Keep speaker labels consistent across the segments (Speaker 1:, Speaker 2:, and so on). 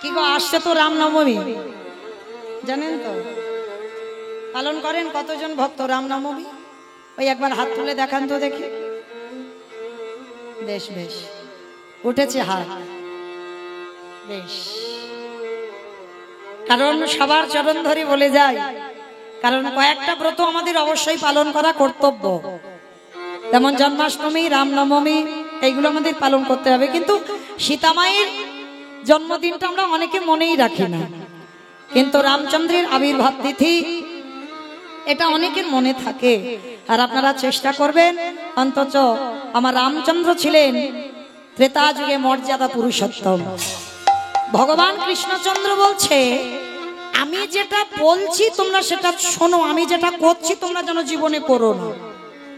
Speaker 1: কি গো, আসছে তো রামনবমী, জানেন তো? পালন করেন কতজন ভক্ত রামনবমী? ওই একবার হাত তুলে দেখান তো দেখি। বেশ বেশ, উঠেছে হাত, বেশ। কারণ সবার চরণ ধরে বলে যায়, কারণ কয়েকটা ব্রত আমাদের অবশ্যই পালন করা কর্তব্য, যেমন জন্মাষ্টমী, রামনবমী, এইগুলো আমাদের পালন করতে হবে। কিন্তু সীতামায়ের জন্মদিনটা আমরা অনেকে মনেই রাখি না, কিন্তু রামচন্দ্রের আবির্ভাব তিথি এটা অনেকের মনে থাকে। আর আপনারা চেষ্টা করবেন, অন্তত আমার রামচন্দ্র ছিলেন ত্রেতা যুগে মর্যাদা পুরুষোত্তম। ভগবান কৃষ্ণচন্দ্র বলছে, আমি যেটা বলছি তোমরা সেটা শোনো, আমি যেটা করছি তোমরা যেন জীবনে করো না।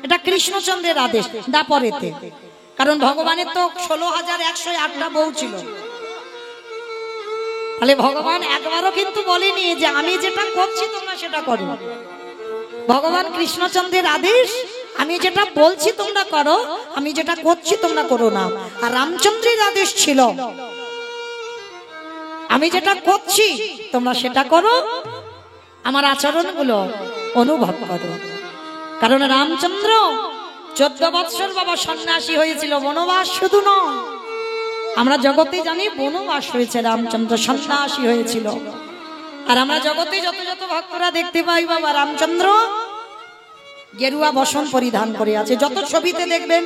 Speaker 1: এটা কৃষ্ণচন্দ্রের আদেশ দাপরেতে। কারণ ভগবানের তো 16,108টা বউ ছিল, তাহলে ভগবান একবারও কিন্তু বলেনি যে আমি যেটা করছি তোমরা সেটা করো। ভগবান কৃষ্ণচন্দ্রের আদেশ, আমি যেটা বলছি তোমরা করো, আমি যেটা করছি তোমরা করো না। আর রামচন্দ্রের আদেশ ছিল, আমি যেটা করছি তোমরা সেটা করো, আমার আচরণগুলো অনুভব করো। কারণ রামচন্দ্র 14 বৎসর বাবা সন্ন্যাসী হয়েছিল, বনবাস শুধু নয়, আমরা জগতে জানি বনবাস হয়েছে, রামচন্দ্র সন্ন্যাসী হয়েছিল। আর আমরা জগতে যত যত ভক্তরা দেখতে পাই বাবা, রামচন্দ্র গেরুয়া বসন পরিধান করে আছে, যত ছবিতে দেখবেন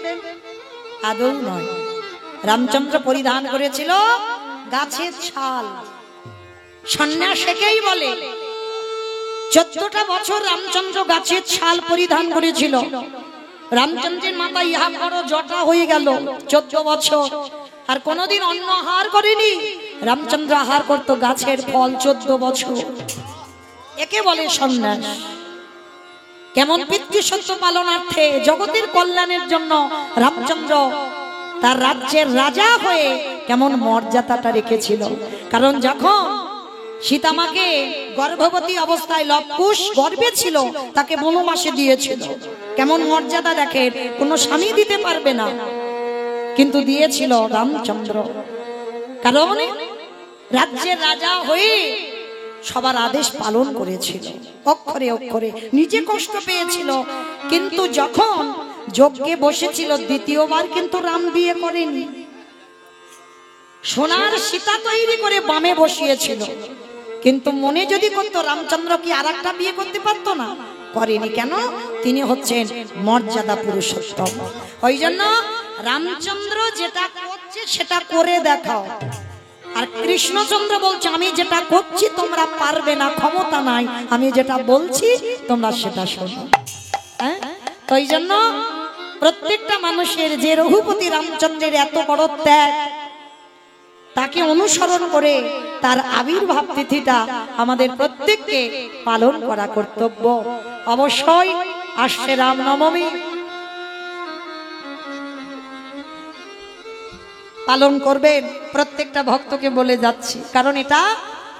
Speaker 1: আদৌ নয়। রামচন্দ্র পরিধান করেছিল গাছের ছাল, সন্ন্যাসীকেই বলে। 14টা বছর রামচন্দ্র গাছের ছাল পরিধান করেছিল। রামচন্দ্রের মাথায় ইহা বড় জটা হয়ে গেল 14 বছর, আর কোনদিন অন্ন আহার করেনি। রামচন্দ্র আহার করত গাছের ফল 14 বছর। একে বলে সন্ন্যাস। কেমন পিতৃসত্য পালনার্থে, জগতের কল্যাণের জন্য রামচন্দ্র তার রাজ্যের রাজা হয়ে কেমন মর্যাদাটা রেখেছিল। কারণ যখন সীতামাকে গর্ভবতী অবস্থায় লবকুশ গর্ভে ছিল, তাকে বনবাসে দিয়েছিল। কেমন মর্যাদা দেখেন, কোনো স্বামী দিতে পারবে না, কিন্তু দিয়েছিল রামচন্দ্র। কারণ রাজ্যের রাজা হয়ে সবার আদেশ পালন করেছিল, অক্ষরে অক্ষরে। নিজে কষ্ট পেয়েছিল, কিন্তু যখন যজ্ঞে বসেছিল দ্বিতীয়বার কিন্তু রাম বিয়ে করেনি। সোনার সীতা তৈরি করে বামে বসিয়েছিল, কিন্তু মনে যদি করতো রামচন্দ্র কি আর একটা বিয়ে করতে পারতো না? করেনি। কেন? তিনি হচ্ছেন মর্যাদা পুরুষোত্তম। ওই জন্য রামচন্দ্র যেটা করছে সেটা করে দেখাও। আর কৃষ্ণচন্দ্র বলছে, আমি যেটা করছি তোমরা পারবে না, ক্ষমতা নাই, আমি যেটা বলছি তোমরা সেটা শোনো। হ্যাঁ, তো এই জন্য প্রত্যেকটা মানুষের যে রঘুপতি রামচন্দ্রের এত বড় ত্যাগ, তাকে অনুসরণ করে তার আবির্ভাব তিথিটা আমাদের প্রত্যেককে পালন করা কর্তব্য। অবশ্যই আসছে রামনবমী, পালন করবেন। প্রত্যেকটা ভক্তকে বলে যাচ্ছি, কারণ এটা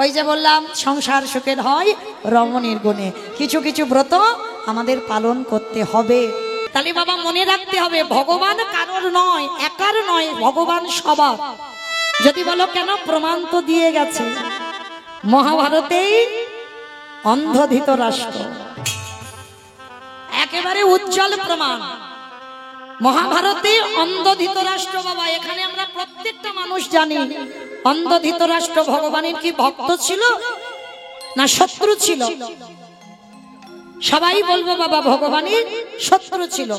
Speaker 1: ওই যে বললাম, সংসার সুখের হয় রমণীর গুণে। কিছু কিছু ব্রত আমাদের পালন করতে হবে। তাহলে বাবা মনে রাখতে হবে, ভগবান কারোর নয়, একার নয়, ভগবান সবার। যদি বলো কেন, প্রমাণ তো দিয়ে গেছে মহাভারতেই। অন্ধ ধৃতরাষ্ট্র একেবারে উজ্জ্বল প্রমাণ। মহাভারতে অন্ধ ধৃতরাষ্ট্র বাবা, এখানে আমরা প্রত্যেকটা মানুষ জানি অন্ধ ধৃতরাষ্ট্র ভগবানের কি ভক্ত ছিল না শত্রু ছিল? সবাই বলবো বাবা ভগবানের শত্রু ছিল,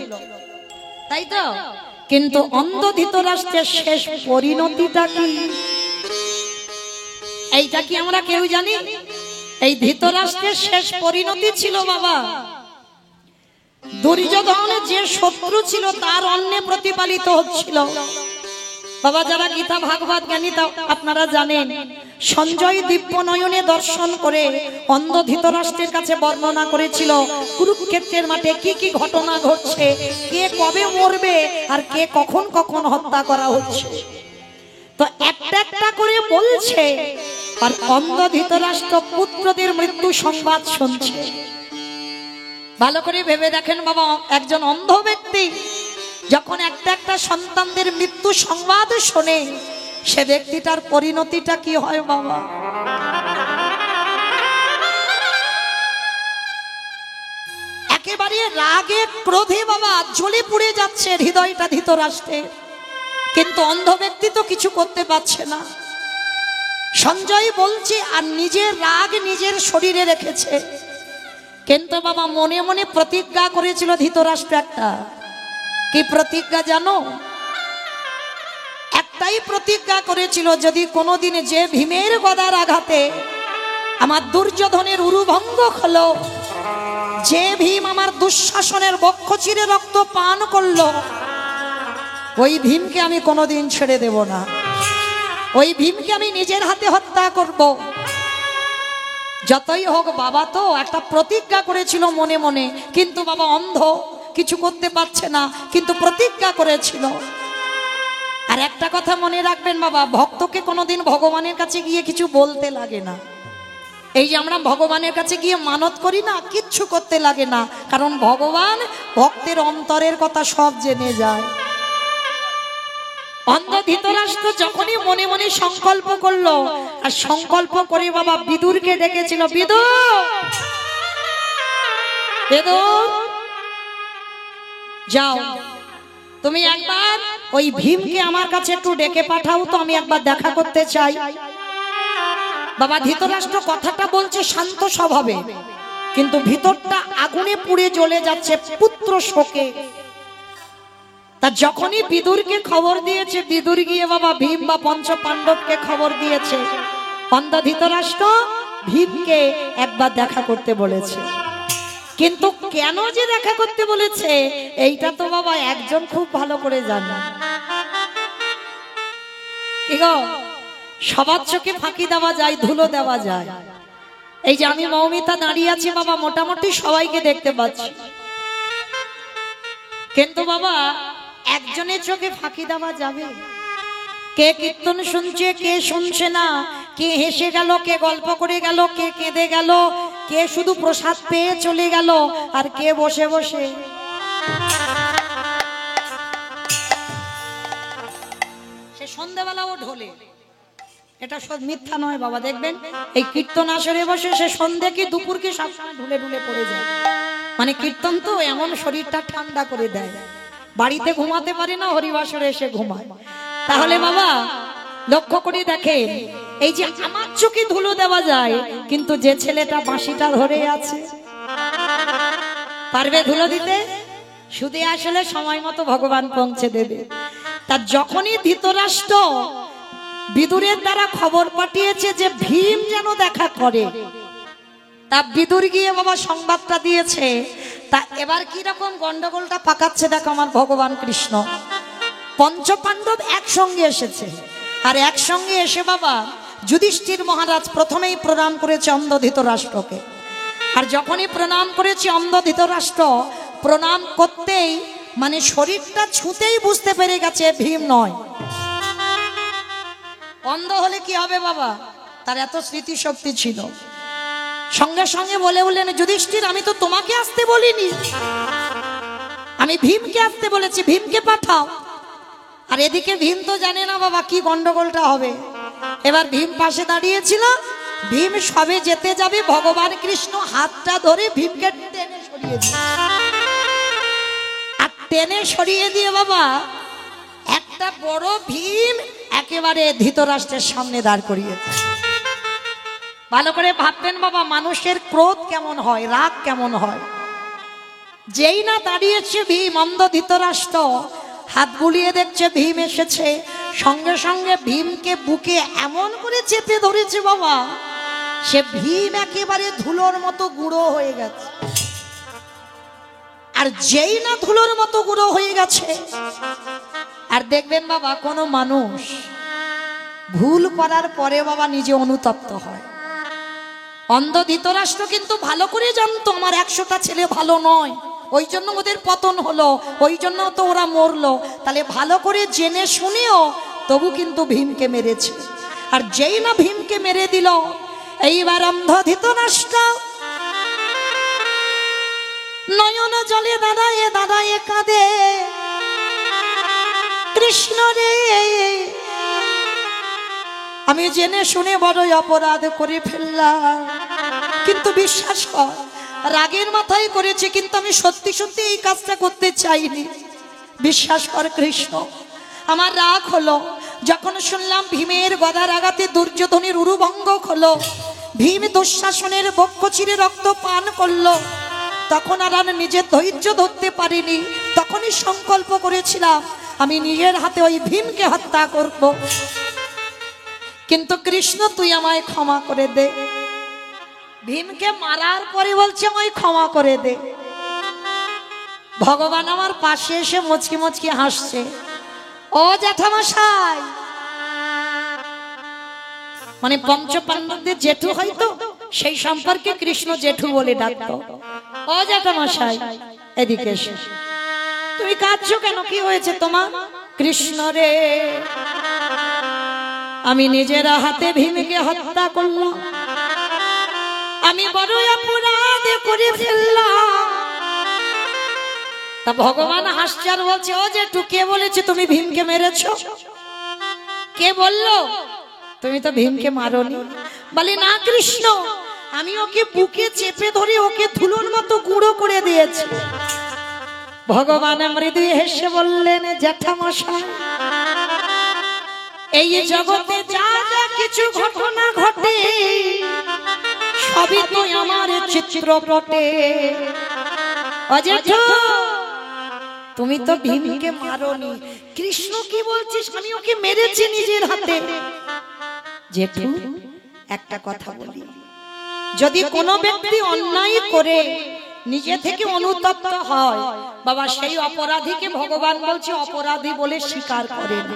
Speaker 1: তাই তো? কিন্তু অন্ধ ধৃতরাষ্ট্রের শেষ পরিণতিটা কি, এইটা কি আমরা কেউ জানি? এই ধৃতরাষ্ট্রের শেষ পরিণতি ছিল বাবা, দুর্যোধন যে শত্রু ছিল তার অন্নে প্রতিপালিত হচ্ছিল বাবা। যারা গীতা ভাগবত জ্ঞানী তা আপনারা জানেন, সঞ্জয় দিব্য নয়নে দর্শন করে অন্ধ ধৃতরাষ্ট্রের কাছে বর্ণনা করেছিল কুরুক্ষেত্রের মাঠে কি কি ঘটনা ঘটছে, কে কবে মরবে আর কে কখন কখন হত্যা করা হচ্ছে। তো একটা একটা করে বলছে, আর অন্ধ ধৃতরাষ্ট্র পুত্রদের মৃত্যু সংবাদ শুনছে। ভালো করে ভেবে দেখেন বাবা, একজন অন্ধ ব্যক্তি যখন একটা একটা সন্তানদের মৃত্যু সংবাদ শোনে, সে ব্যক্তিটার পরিণতিটা কি হয় বাবা। একেবারে রাগে ক্রোধে বাবা জ্বলে পুড়ে যাচ্ছে হৃদয়টা ধৃতরাষ্ট্রের, কিন্তু অন্ধ ব্যক্তি তো কিছু করতে পারছে না। সঞ্জয় বলছে আর নিজের রাগ নিজের শরীরে রেখেছে, কিন্তু বাবা মনে মনে প্রতিজ্ঞা করেছিল ধৃতরাষ্ট্র একটা। কি প্রতিজ্ঞা জানো? একটাই প্রতিজ্ঞা করেছিল, যদি কোনোদিন যে ভীমের গদার আঘাতে আমার দুর্যোধনের উরুভঙ্গ হলো, যে ভীম আমার দুঃশাসনের বক্ষ চিরে রক্ত পান করলো, ওই ভীমকে আমি কোনোদিন ছেড়ে দেব না, ওই ভীমকে আমি নিজের হাতে হত্যা করব। যতই হোক বাবা তো একটা প্রতিজ্ঞা করেছিল মনে মনে, কিন্তু বাবা অন্ধ কিছু করতে পারছে না, কিন্তু প্রতিজ্ঞা করেছিল। আর একটা কথা মনে রাখবেন বাবা, ভক্তকে কোনোদিন ভগবানের কাছে গিয়ে কিছু বলতে লাগে না। এই যে আমরা ভগবানের কাছে গিয়ে মানত করি না, কিচ্ছু করতে লাগে না, কারণ ভগবান ভক্তের অন্তরের কথা সব জেনে যায়। অন্ধ ধৃতরাষ্ট্র যখনই মনে মনে সংকল্প করলো, আর সংকল্প করে বাবা বিদুরকে ডেকেছিল, বিদুর বিদুর যাও, তুমি একবার ওই ভীমকে আমার কাছে একটু ডেকে পাঠাও তো, আমি একবার দেখা করতে চাই। বাবা ধৃতরাষ্ট্র কথাটা বলছে শান্ত স্বভাবে, কিন্তু ভিতরটা আগুনে পুড়ে জ্বলে যাচ্ছে পুত্র শোকে। তা যখনই বিদুরকে খবর দিয়েছে, বিদুর গিয়ে বাবা ভীম বা পঞ্চ পাণ্ডবকে খবর দিয়েছে, অন্ধ ধৃতরাষ্ট্র ভীমকে একবার দেখা করতে বলেছে। কিন্তু কেন যে দেখা করতে বলেছে এইটা তো বাবা একজন খুব ভালো করে জানে। কি গো, সবার চোখে ফাঁকি দেওয়া যায়, ধুলো দেওয়া যায়। এই যে আমি মৌমিতা দাঁড়িয়ে আছি বাবা, মোটামুটি সবাইকে দেখতে পাচ্ছি, কিন্তু বাবা একজনের চোখে ফাঁকি দেওয়া যাবে? কে কীর্তন শুনছে, কে শুনছে না, কে হেসে গেল, কে গল্প করে গেল, কে কেঁদে গেল, কে শুধু প্রসাদ পেয়ে চলে গেল, আর কে বসে বসে সে সন্ধ্যাবেলাও ঢোলে। এটা মিথ্যা নয় বাবা, দেখবেন এই কীর্তন আসরে বসে সে সন্ধ্যে কি দুপুর কি সবসময় ঢুলে ঢুলে পড়ে যায়। মানে কীর্তন তো এমন শরীরটা ঠান্ডা করে দেয়, বাড়িতে ঘুমাতে পারে না, হরিবাসরে এসে ঘুমায়। তাহলে বাবা লক্ষ্য করে দেখেন, এই যে আমার চোখে ধুলো দেওয়া যায়, কিন্তু যে ছেলেটা বাঁশিটা ধরে আছে পারবে ধুলো দিতে? শুধু আসলে সময় মতো ভগবান পৌঁছে দেবে। তার যখনই ধৃতরাষ্ট্র বিদুরের দ্বারা খবর পাঠিয়েছে যে ভীম যেন দেখা করে, তা বিদুর গিয়ে বাবা সংবাদটা দিয়েছে। তা এবার কি রকম গন্ডগোলটা পাকাচ্ছে দেখো আমার ভগবান কৃষ্ণ। পঞ্চ পাণ্ডব একসঙ্গে এসেছে, আর একসঙ্গে এসে বাবা যুধিষ্ঠির মহারাজ প্রথমেই প্রণাম করেছে অন্ধ ধৃতরাষ্ট্রকে। আর যখনই প্রণাম করেছে অন্ধ ধৃতরাষ্ট্র, প্রণাম করতেই মানে শরীরটা ছুঁতেই বুঝতে পেরে গেছে ভীম নয়। অন্ধ হলে কি হবে বাবা, তার এত স্মৃতিশক্তি ছিল। সঙ্গে সঙ্গে বলে বললেন, যুধিষ্ঠির আমি তো তোমাকে আসতে বলিনি, আমি ভীমকে আসতে বলেছি, ভীমকে পাঠাও। আর এদিকে ভীম তো জানে না বাবা কি গন্ডগোলটা হবে। এবার ভীম পাশে দাঁড়িয়েছিল, ভীম সবে যেতে যাবে, ভগবান কৃষ্ণ হাতটা ধরে ভীমকে টেনে সরিয়ে দিয়ে, আর টেনে সরিয়ে দিয়ে বাবা একটা বড় ভীম একেবারে ধৃতরাষ্ট্রের সামনে দাঁড় করিয়েছে। ভালো করে ভাববেন বাবা, মানুষের ক্রোধ কেমন হয়, রাগ কেমন হয়। যেই না দাঁড়িয়েছে ভীম, অন্ধ ধৃতরাষ্ট্র হাত বুলিয়ে দেখছে ভীম এসেছে, সঙ্গে সঙ্গে ভীমকে বুকে এমন করে চেপে ধরেছে বাবা, সে ভীম একেবারে ধুলোর মতো গুঁড়ো হয়ে গেছে। আর যেই না ধুলোর মতো গুঁড়ো হয়ে গেছে, আর দেখবেন বাবা কোনো মানুষ ভুল করার পরে বাবা নিজে অনুতপ্ত হয়। অন্ধ ধৃতরাষ্ট্র কিন্তু ভালো করে জানতো আমার 100টা ছেলে ভালো নয়, ওই জন্য ওদের পতন হলো, ওই জন্য তো ওরা মরলো। তাহলে ভালো করে জেনে শুনেও তবু কিন্তু ভীমকে মেরেছে। আর যেই না ভীমকে মেরে দিল, এইবার অন্ধ ধৃতরাষ্ট্র নয়ন জলে দাঁড়ায়ে দাঁড়ায়ে কাঁদে, কৃষ্ণ রে আমি জেনে শুনে বড়ই অপরাধ করে ফেললাম, কিন্তু বিশ্বাস কর রাগের মাথায় করেছি, কিন্তু আমি সত্যি সত্যি এই কাজটা করতে চাইনি। বিশ্বাস কর কৃষ্ণ, আমার রাগ হলো যখন শুনলাম ভীমের গদার আঘাতে দুর্যোধনের উরুভঙ্গ হলো, ভীম দুঃশাসনের বক্ষ চিরে রক্ত পান করলো। তখন আর আমি নিজের ধৈর্য ধরতে পারিনি, তখনই সংকল্প করেছিলাম আমি নিজের হাতে ওই ভীমকে হত্যা করব। কিন্তু কৃষ্ণ তুই আমায় ক্ষমা করে দে। ভীমকে মারার পরে বলছে আমায় ক্ষমা করে দে। ভগবান আমার পাশে এসে মুচকি মুচকি হাসছে। ও জ্যাঠামশাই, মানে পঞ্চপাণ্ডবদের জেঠু হয়তো, সেই সম্পর্কে কৃষ্ণ জেঠু বলে ডাকতো। ও জ্যাঠামশাই এদিকে এসে, তুমি কাঁদছো কেন? কি হয়েছে তোমার? কৃষ্ণ রে, আমি নিজের হাতে ভীমকে হত্যা করলাম, আমি বড় অপরাধ করে ফেললাম। তা ভগবান হাসছে আর বলছে, ও জেঠু কে বলেছে তুমি ভীমকে মেরেছো? কে বললো? তুমি তো ভীমকে মারোনি। বলে না কৃষ্ণ, আমি ওকে বুকে চেপে ধরে ওকে ধুলোর মতো গুঁড়ো করে দিয়েছি। ভগবান মৃদু হেসে বললেন, জ্যাঠামশাই এই জগতে যা যা কিছু ঘটনা ঘটে সবই তো আমার চিত্রপটে। ও জেঠু, তুমি তো ভীমকে মারোনি। কৃষ্ণ কি বলছিস? আমি ওকে মেরেছি নিজের হাতে। জেঠু একটা কথা বলি, যদি কোনো ব্যক্তি অন্যায় করে নিজে থেকে অনুতপ্ত হয় বাবা, সেই অপরাধীকে ভগবান বলছে অপরাধী বলে স্বীকার করেন।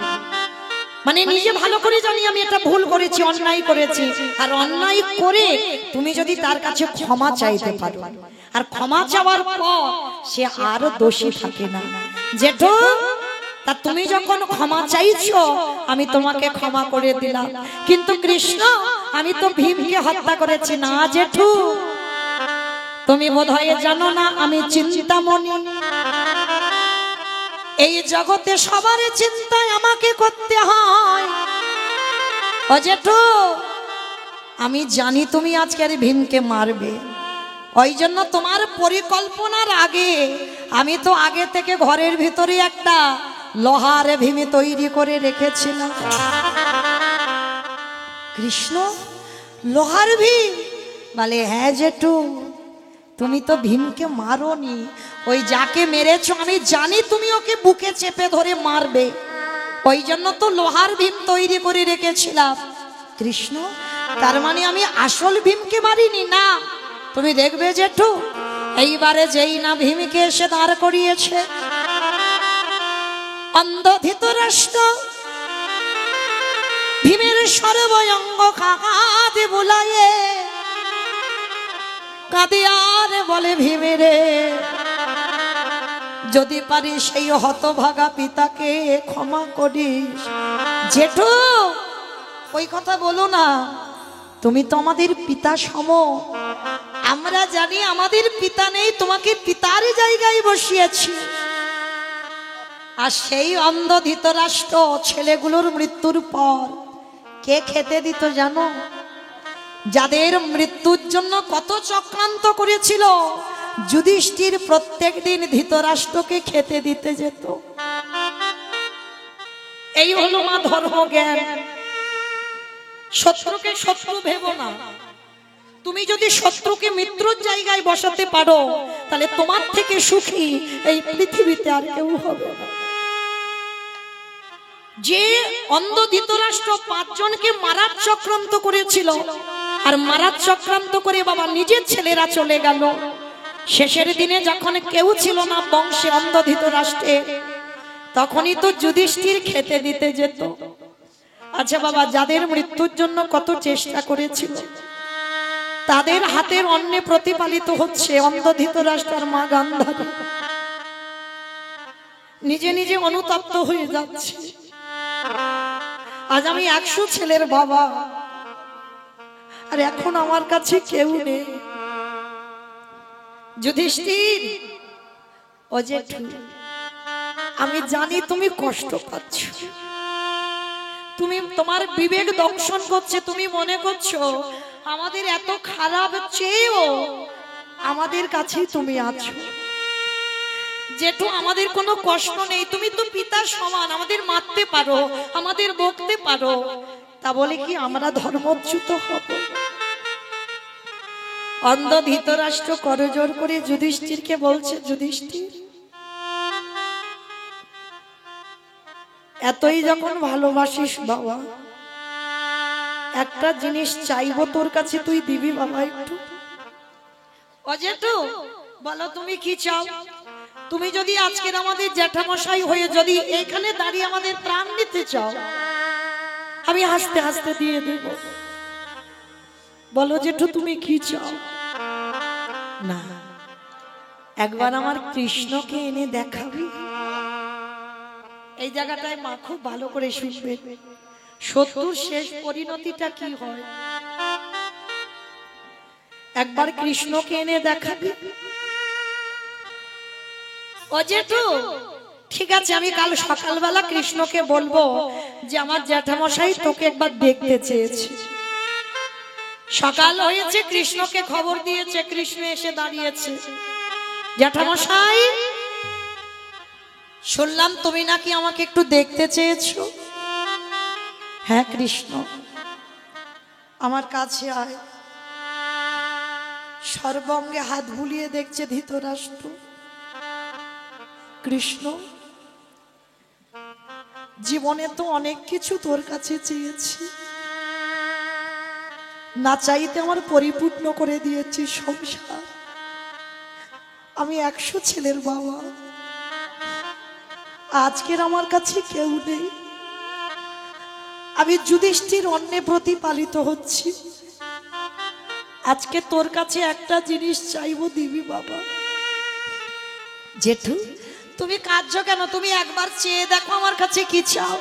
Speaker 1: মানে নিজে ভালো করে জানি আমি এটা ভুল করেছি, অন্যায় করেছি, আর অন্যায় করে তুমি যদি তার কাছে ক্ষমা চাইতে পারো, আর ক্ষমা চাওয়ার পর সে আর দোষী থাকে না। জেঠু, তা তুমি যখন ক্ষমা চাইছো আমি তোমাকে ক্ষমা করে দিলাম, কিন্তু কৃষ্ণ আমি তো ভীমকে হত্যা করেছি না। জেঠু তুমি বোধহয় জানো না আমি চিন্তামণি, এই জগতে সবার চিন্তায় আমাকে করতে হয়। ও জেঠু, আমি জানি তুমি আজকের ভীমকে মারবে, ওই জন্য তোমার পরিকল্পনার আগে আমি তো আগে থেকে ঘরের ভিতরে একটা লোহার ভীম তৈরি করে রেখেছিলাম। কৃষ্ণ, লোহার ভীম? বলে হ্যাঁ জেঠু, তুমি তো ভীমকে মারোনি, ওই যাকে মেরেছো আমি জানি তুমি ওকে বুকে চেপে ধরে মারবে, ওই জন্য তো লোহার ভীম তৈরি করে রেখেছিলাম। কৃষ্ণ, তার মানে আমি আসল ভীমকে মারিনি? না, তুমি দেখবে জেঠু, এইবারে যেই না ভীমকে এসে দাঁড় করিয়েছে, অন্ধ ধৃতরাষ্ট্র ভীমের সর্বঙ্গ কাঁদে বুলায়ে, কাঁদে আর বলে ভীমেরে, যদি পারি সেই হতভাগা পিতাকে ক্ষমা করিস। জেঠু ওই কথা বলো না, তুমি তো আমাদের পিতা সম, আমরা জানি আমাদের পিতা নেই, তোমাকে পিতার জায়গায় বসিয়েছি। আর সেই অন্ধ ধৃতরাষ্ট্র ছেলেগুলোর মৃত্যুর পর কে খেতে দিত জানো? যাদের মৃত্যুর জন্য কত চক্রান্ত করেছিল, যুধিষ্ঠির প্রত্যেক দিন ধৃতরাষ্ট্রকে খেতে দিতে যেত। এই হলো মা ধর্মজ্ঞান। শত্রুকে শত্রু ভেবো না, তুমি যদি শত্রুকে মিত্রর জায়গায় বসাতে পারো তাহলে তোমার থেকে সুখী এই পৃথিবীতে আর কেউ হবে না। যে অন্ধ ধৃতরাষ্ট্র 5 জনকে মারার চক্রান্ত করেছিল, আর মারার চক্রান্ত করে বাবা নিজের ছেলেরা চলে গেল, শেষের দিনে যখন কেউ ছিল না বংশে অন্ধ ধৃতরাষ্ট্রের, তখনই তো যুধিষ্ঠির খেতে দিতে যেত। আচ্ছা বাবা, যাদের মৃত্যুর জন্য কত চেষ্টা করেছিল, তাদের হাতের অন্নে প্রতিপালিত হচ্ছে অন্ধ ধৃতরাষ্ট্রের মা গান্ধারী। নিজে নিজে অনুতপ্ত হয়ে যাচ্ছে। আজ আমি 100 ছেলের বাবা, আর এখন আমার কাছে কেউ নেই। যুধিষ্ঠির, ও জেঠু, আমি জানি তুমি কষ্ট পাচ্ছ, তুমি তোমার বিবেক দংশন করছে, তুমি মনে করছো আমাদের এত খারাপ চেয়েও আমাদের কাছেই তুমি আছো। যেটু আমাদের কোনো কষ্ট নেই, তুমি তো পিতার সমান, আমাদের মারতে পারো, আমাদের বকতে পারো, তা বলে কি আমরা ধর্মচ্যুত হব? অন্ধ ধৃতরাষ্ট্র করজোড় করে যুধিষ্ঠিরকে বলছে, যুধিষ্ঠির এতই যখন ভালোবাসিস বাবা, একটা জিনিস চাইবো তোর কাছে, তুই দিবি বাবা একটু? অজেঠু বলো তুমি কি চাও? তুমি যদি আজকের আমাদের জ্যাঠামশাই হয়ে যদি এখানে দাঁড়িয়ে আমাদের প্রাণ নিতে চাও, আমি হাসতে হাসতে দিয়ে দেব। বলো জেঠু তুমি কি চাও? না, একবার আমার কৃষ্ণকে এনে দেখাবি। এই জায়গাটায় মা খুব ভালো করে শুনবে, শত্রুর শেষ পরিণতিটা কি হয়। একবার কৃষ্ণকে এনে দেখাবি। ও জেঠু ঠিক আছে, আমি কাল সকালবেলা কৃষ্ণকে বলবো যে আমার জ্যাঠামশাই তোকে একবার দেখতে চেয়েছে। সকাল হয়েছে, কৃষ্ণকে খবর দিয়েছে, কৃষ্ণ এসে দাঁড়িয়েছে। জ্যাঠামশাই শুনলাম তুমি নাকি আমাকে একটু দেখতে চেয়েছো। হ্যাঁ কৃষ্ণ, আমার কাছে আয়। সর্বঙ্গে হাত বুলিয়ে দেখছে ধৃতরাষ্ট্র। কৃষ্ণ জীবনে তো অনেক কিছু তোর কাছে চেয়েছি, না চাইতে আমার পরিপূর্ণ করে দিয়েছি সংসার। আমি 100 ছেলের বাবা, আজকের আমার কাছে কেউ নেই। আমি যুধিষ্ঠির অন্নে প্রতিপালিত হচ্ছি। আজকে তোর কাছে একটা জিনিস চাইবো, দিবি বাবা? জেঠু তুমি কাঁদছো কেন? তুমি একবার চেয়ে দেখো আমার কাছে কি চাও।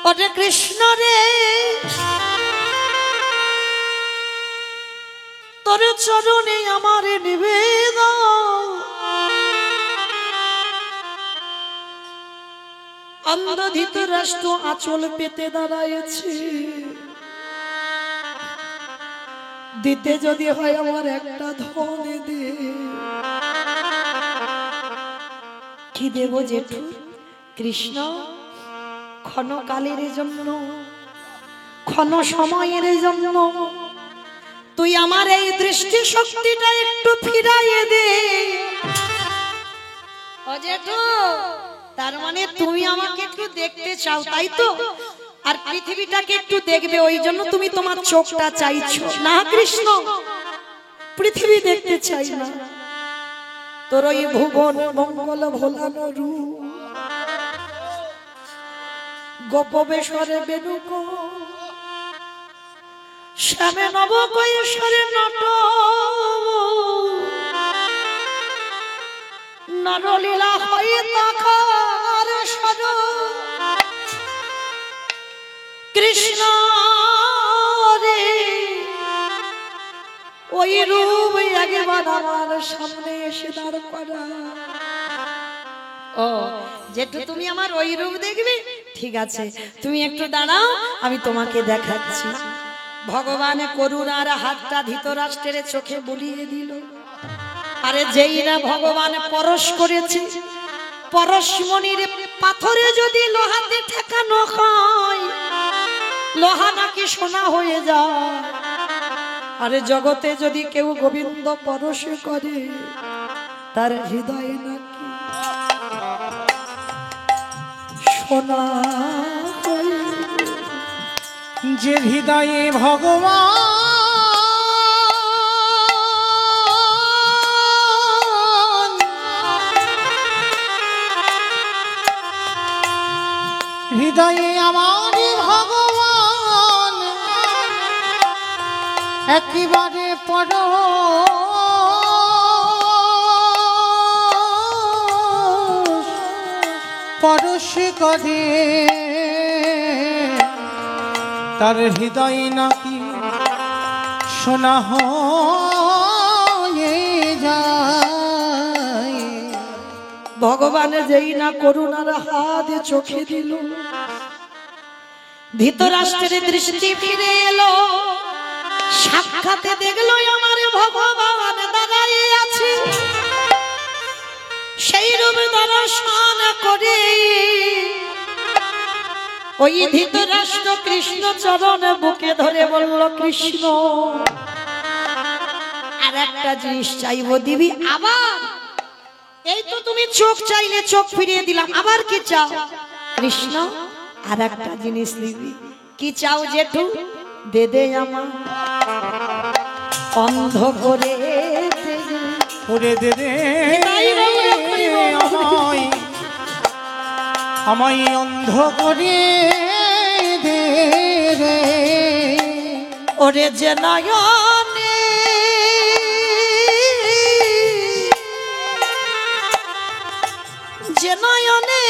Speaker 1: ওরে কৃষ্ণ রে, তোর চরণে আমার নিবেদন। অন্ধ ধৃতরাষ্ট্র আঁচল পেতে দাঁড়ায়েছে। দিতে যদি হয় আমার একটা ধন দে। কি দেব জেঠু? কৃষ্ণ ক্ষণকালের জন্য, ক্ষণ সময়ের জন্য তুই আমার এই দৃষ্টি শক্তিটা একটু ফিরাইয়ে দে। ও জেঠু তার মানে তুমি আমাকে একটু দেখতে চাও, তাই তো? আর পৃথিবীটাকে একটু দেখবে, ওই জন্য তুমি তোমার চোখটা চাইছো না কৃষ্ণ? পৃথিবী দেখতে চাই না, তোর ওই ভুবন মঙ্গল ভোলানো রূপ, গোপবেশরে বেনুক শ্যামে নব কৈশোরে নট, নরলীলা হয়ে তাকার সর। কৃষ্ণ রে ওই রূপ একবার আমার সামনে এসে দাঁড় করা। ও যেটু তুমি আমার ওই রূপ দেখবে? ঠিক আছে, তুমি একটু দাঁড়াও, আমি তোমাকে দেখাচ্ছি। ভগবান করুণার হাতটা ধৃতরাষ্ট্রের চোখে বুলিয়ে দিল। আরে যেই না ভগবান পরশ করেছে, পরশমণির পাথরে যদি লোহাতে ঠেকানো হয়, লোহা নাকি সোনা হয়ে যায়। আরে জগতে যদি কেউ গোবিন্দ পরশ করে, তার হৃদয়ে নাকি সোনা হয়ে।
Speaker 2: যে হৃদয়ে ভগবান, হৃদয়ে আমার ভগবান একেবারে পরশ করে, তার হৃদয় নাকি সোনা হয়ে যায়।
Speaker 1: ভগবান যেই না করুণার হাত চোখে দিল, ধৃতরাষ্ট্রের দৃষ্টি ফিরে এলো, সাক্ষাতে দেখলো আমার ভগবান দাঁড়াই আছে। সেই রূপ দর্শন করে ওই ধৃতরাষ্ট্র কৃষ্ণ চরণ বুকে ধরে বলল, কৃষ্ণ আর একটা জিনিস চাইবো দিবি? আবার এই তো তুমি চোখ চাইলে চোখ ফিরিয়ে দিলাম, আবার কি চাও? কৃষ্ণ আর একটা জিনিস দিবি। কি চাও জেঠু? দে দে আমার অন্ধ করে
Speaker 2: ওরে দে রে আমায় অন্ধ করে দে রে।
Speaker 1: ওরে যে নয়নে যে নয়নে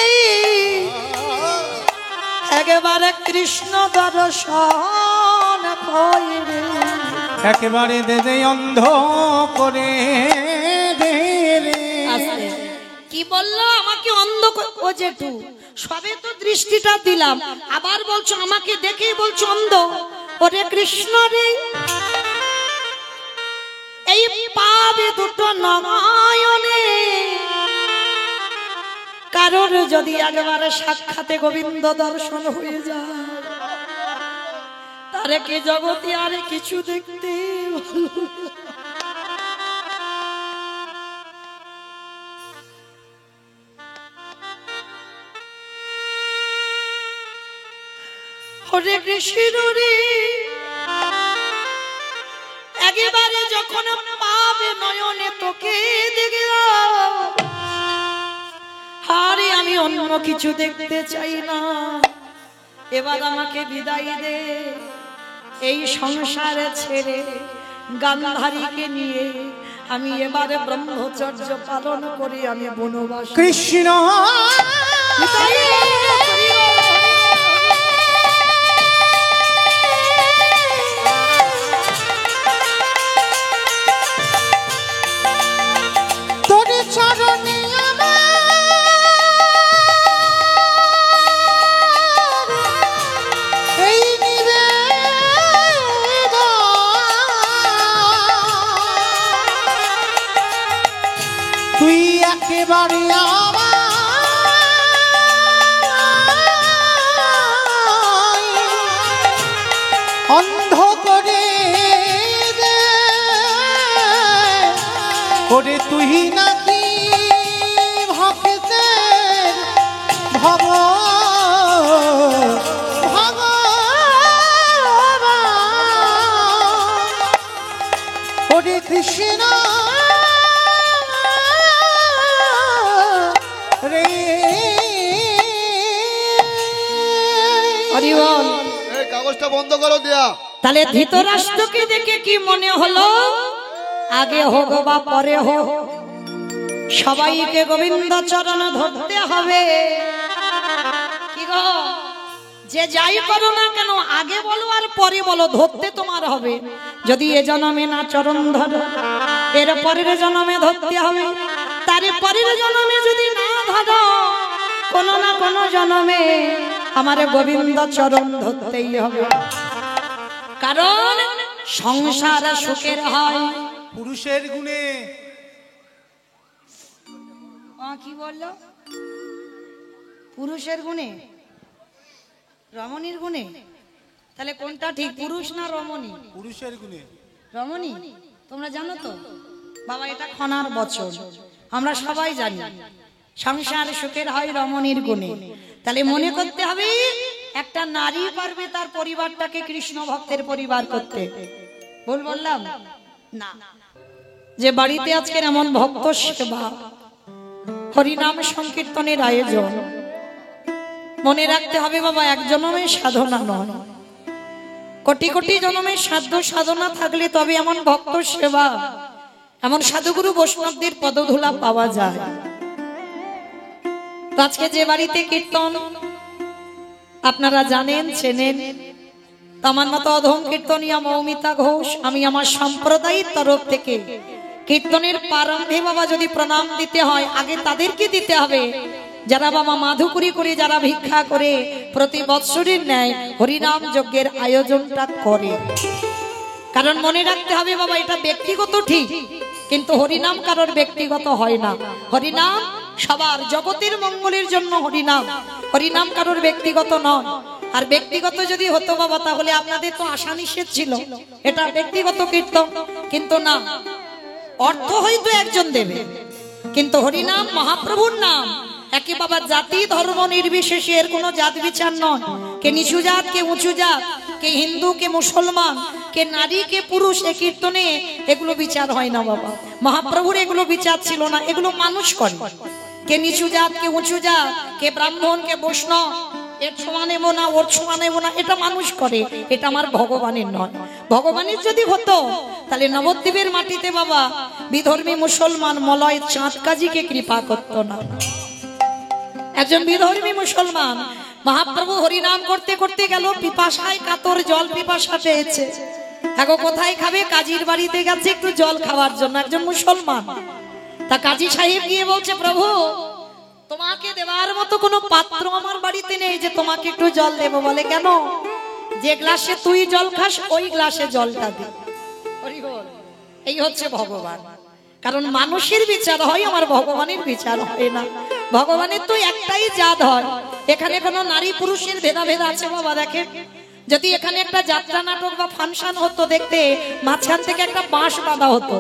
Speaker 1: একেবারে কৃষ্ণ দর্শন কইরে,
Speaker 2: একেবারে দে দে অন্ধ করে দে রে।
Speaker 1: কি বললো? আমাকে অন্ধ ও জেঠু সবে তো দৃষ্টিটা দিলাম, আবার বলছো আমাকে দেখেই বলছো অন্ধ। ওরে কৃষ্ণ রে, এই পাবে দুটো নয়নে কারোর যদি একবারে সাক্ষাতে গোবিন্দ দর্শন হয়ে যায়, তারে কি জগতে আর কিছু দেখতে হরে কৃষ্ণ রে। একেবারে যখন পাবে নয়নে তোকে দেখলাম, আরে আমি অন্য কিছু দেখতে চাই না, এবার আমাকে বিদায় দে। এই সংসারে ছেড়ে গান্ধারীকে নিয়ে আমি এবারে ব্রহ্মচর্য পালন করি, আমি বনবাস।
Speaker 2: কৃষ্ণ তোর চরণে এই নিবেদন, তুই একেবারে অন্ধ করে দে। ওরে তুই নাকি ভক্তের ভগবান, ওরে কৃষ্ণ রে।
Speaker 1: হরি বল।
Speaker 3: এই কাগজটা বন্ধ করো দিয়া।
Speaker 1: তাহলে ধৃতরাষ্ট্রকে দেখে কি মনে হলো? আগে হোক বা পরে হোক, সবাইকে গোবিন্দ চরণ ধরতে হবে। কি গো, যে যাই করো না কেন আগে বলো আর পরে বলো, ধরতে তোমার হবে। যদি এ জন্মে না চরণ ধরো, এর পরের জন্মে ধরতে হবে। তার পরের জন্মে যদি না ধরো, কোনো না কোনো জন্মে আমার গোবিন্দ চরণ ধরতেই হবে। কারণ সংসার সুখের হয়
Speaker 2: পুরুষের গুণে।
Speaker 1: কি বললো? পুরুষের গুণে, রমণীর গুণে? তাহলে কোনটা ঠিক, পুরুষ না রমণী?
Speaker 2: পুরুষের গুণে।
Speaker 1: রমণী তোমরা জানো তো বাবা, এটা খনার বচন, আমরা সবাই জানি। সংসার সুখের হয় রমণীর গুণে। তাহলে মনে করতে হবে একটা নারী পারবে তার পরিবারটাকে কৃষ্ণ ভক্তের পরিবার করতে। ভুল বললাম না? যে বাড়িতে আজকের এমন ভক্ত সেবা, হরিনাম সংকীর্তনের আয়োজন, মনে রাখতে হবে বাবা, এক জন্মের সাধনা নয়, কোটি কোটি জন্মের সাধ্য সাধনা থাকলে তবে এমন ভক্ত সেবা, এমন সাধুগুরু বৈষ্ণবদের পদধূলা পাওয়া যায়। তো আজকে যে বাড়িতে কীর্তন আপনারা জানেন চেনেন, আমার মতো অধম কীর্তনিয়া মৌমিতা ঘোষ, আমি আমার সম্প্রদায়ের তরফ থেকে কীর্তনের প্রারম্ভে বাবা যদি প্রণাম দিতে হয়, আগে তাদেরকে দিতে হবে যারা বাবা মাধুকুরি করে, যারা ভিক্ষা করে প্রতি বৎসরের ন্যায় হরিনাম যজ্ঞের আয়োজনটা করে। কারণ মনে রাখতে হবে বাবা, এটা ব্যক্তিগত ঠিক, কিন্তু হরিনাম কারোর ব্যক্তিগত হয় না। হরিনাম সবার, জগতের মঙ্গলের জন্য হরিনাম। হরিনাম কারোর ব্যক্তিগত নয়। আর ব্যক্তিগত যদি হতো বাবা, তাহলে আপনাদের তো আশা নিষেধ ছিল, এটা ব্যক্তিগত কীর্তন। কিন্তু না, অর্থ হয়তো একজন দেবে, কিন্তু হরিনাম মহাপ্রভুর নাম। একে বাবা জাতি ধর্ম নির্বিশেষে, এর কোনো জাত বিচার নয়। কে নিচু জাত, কে উঁচু জাত, কে হিন্দু, কে মুসলমান, কে নারী, কে পুরুষ, এ কীর্তনে এগুলো বিচার হয় না বাবা। মহাপ্রভুর এগুলো বিচার ছিল না, এগুলো মানুষ করে। কে নিচু জাত, কে উঁচু জাত, কে ব্রাহ্মণ, কে বৈষ্ণব, এর ছোঁয়া নেব না, ওর ছোঁয়া নেব না, এটা মানুষ করে, এটা আমার ভগবানের নয়। ভগবানের যদি হতো তাহলে নবদ্বীপের মাটিতে বাবা বিধর্মী মুসলমান মলয় চাঁদ কাজীকে কৃপা করতো না। একজন বিধর্মী মুসলমান মহাপ্রভু হরিনাম করতে করতে গেল, পিপাসায় কাতর, জল পিপাসা পেয়েছে। এখন কোথায় খাবে? কাজীর বাড়িতে গেছে একটু জল খাওয়ার জন্য, একজন মুসলমান। তা কাজী সাহেব গিয়ে বলছে, প্রভু তোমাকে দেওয়ার মতো কোনো পাত্র আমার বাড়িতে নেই যে তোমাকে একটু জল দেব। বলে কেন? যে গ্লাসে তুই জল খাস ওই গ্লাসে জলটা দে। এই হচ্ছে ভগবান। কারণ মানুষের বিচার হয়, আমার ভগবানের বিচার হয় না। ভগবানের তো একটাই জাত হয়। এখানে কোনো নারী পুরুষের ভেদাভেদ আছে বাবা? দেখেন, যদি এখানে একটা যাত্রা নাটক বা ফাংশন হতো, দেখতে মাঝখান থেকে একটা বাঁশ বাঁধা হতো,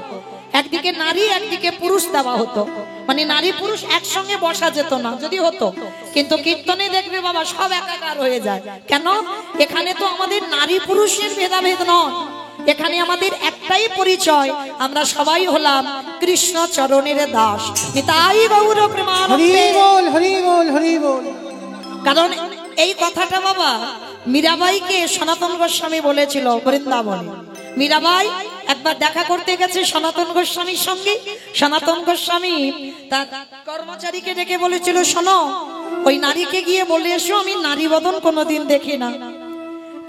Speaker 1: একদিকে নারী একদিকে পুরুষ দেওয়া হতো, মানে নারী পুরুষ একসঙ্গে বসা যেত না যদি হতো। কিন্তু কীর্তনে দেখবে বাবা সব একাকার হয়ে যায়। কেন? এখানে তো আমাদের নারী পুরুষের ভেদাভেদ নয়, এখানে আমাদের একটাই পরিচয়, আমরা সবাই হলাম কৃষ্ণ চরণের দাস। নিতাই গৌর প্রেমানন্দে।
Speaker 2: হরি বল, হরি বল, হরি বল।
Speaker 1: কারণ এই কথাটা বাবা মীরাবাইকে সনাতন গোস্বামী বলেছিল বৃন্দাবনে। মীরাবাই একবার দেখা করতে গেছে সনাতন গোস্বামীর সঙ্গে। সনাতন গোস্বামী তার কর্মচারীকে ডেকে বলেছিল, শোনো, ওই নারীকে গিয়ে বলে এসো আমি নারী বদন কোনোদিন দেখি না।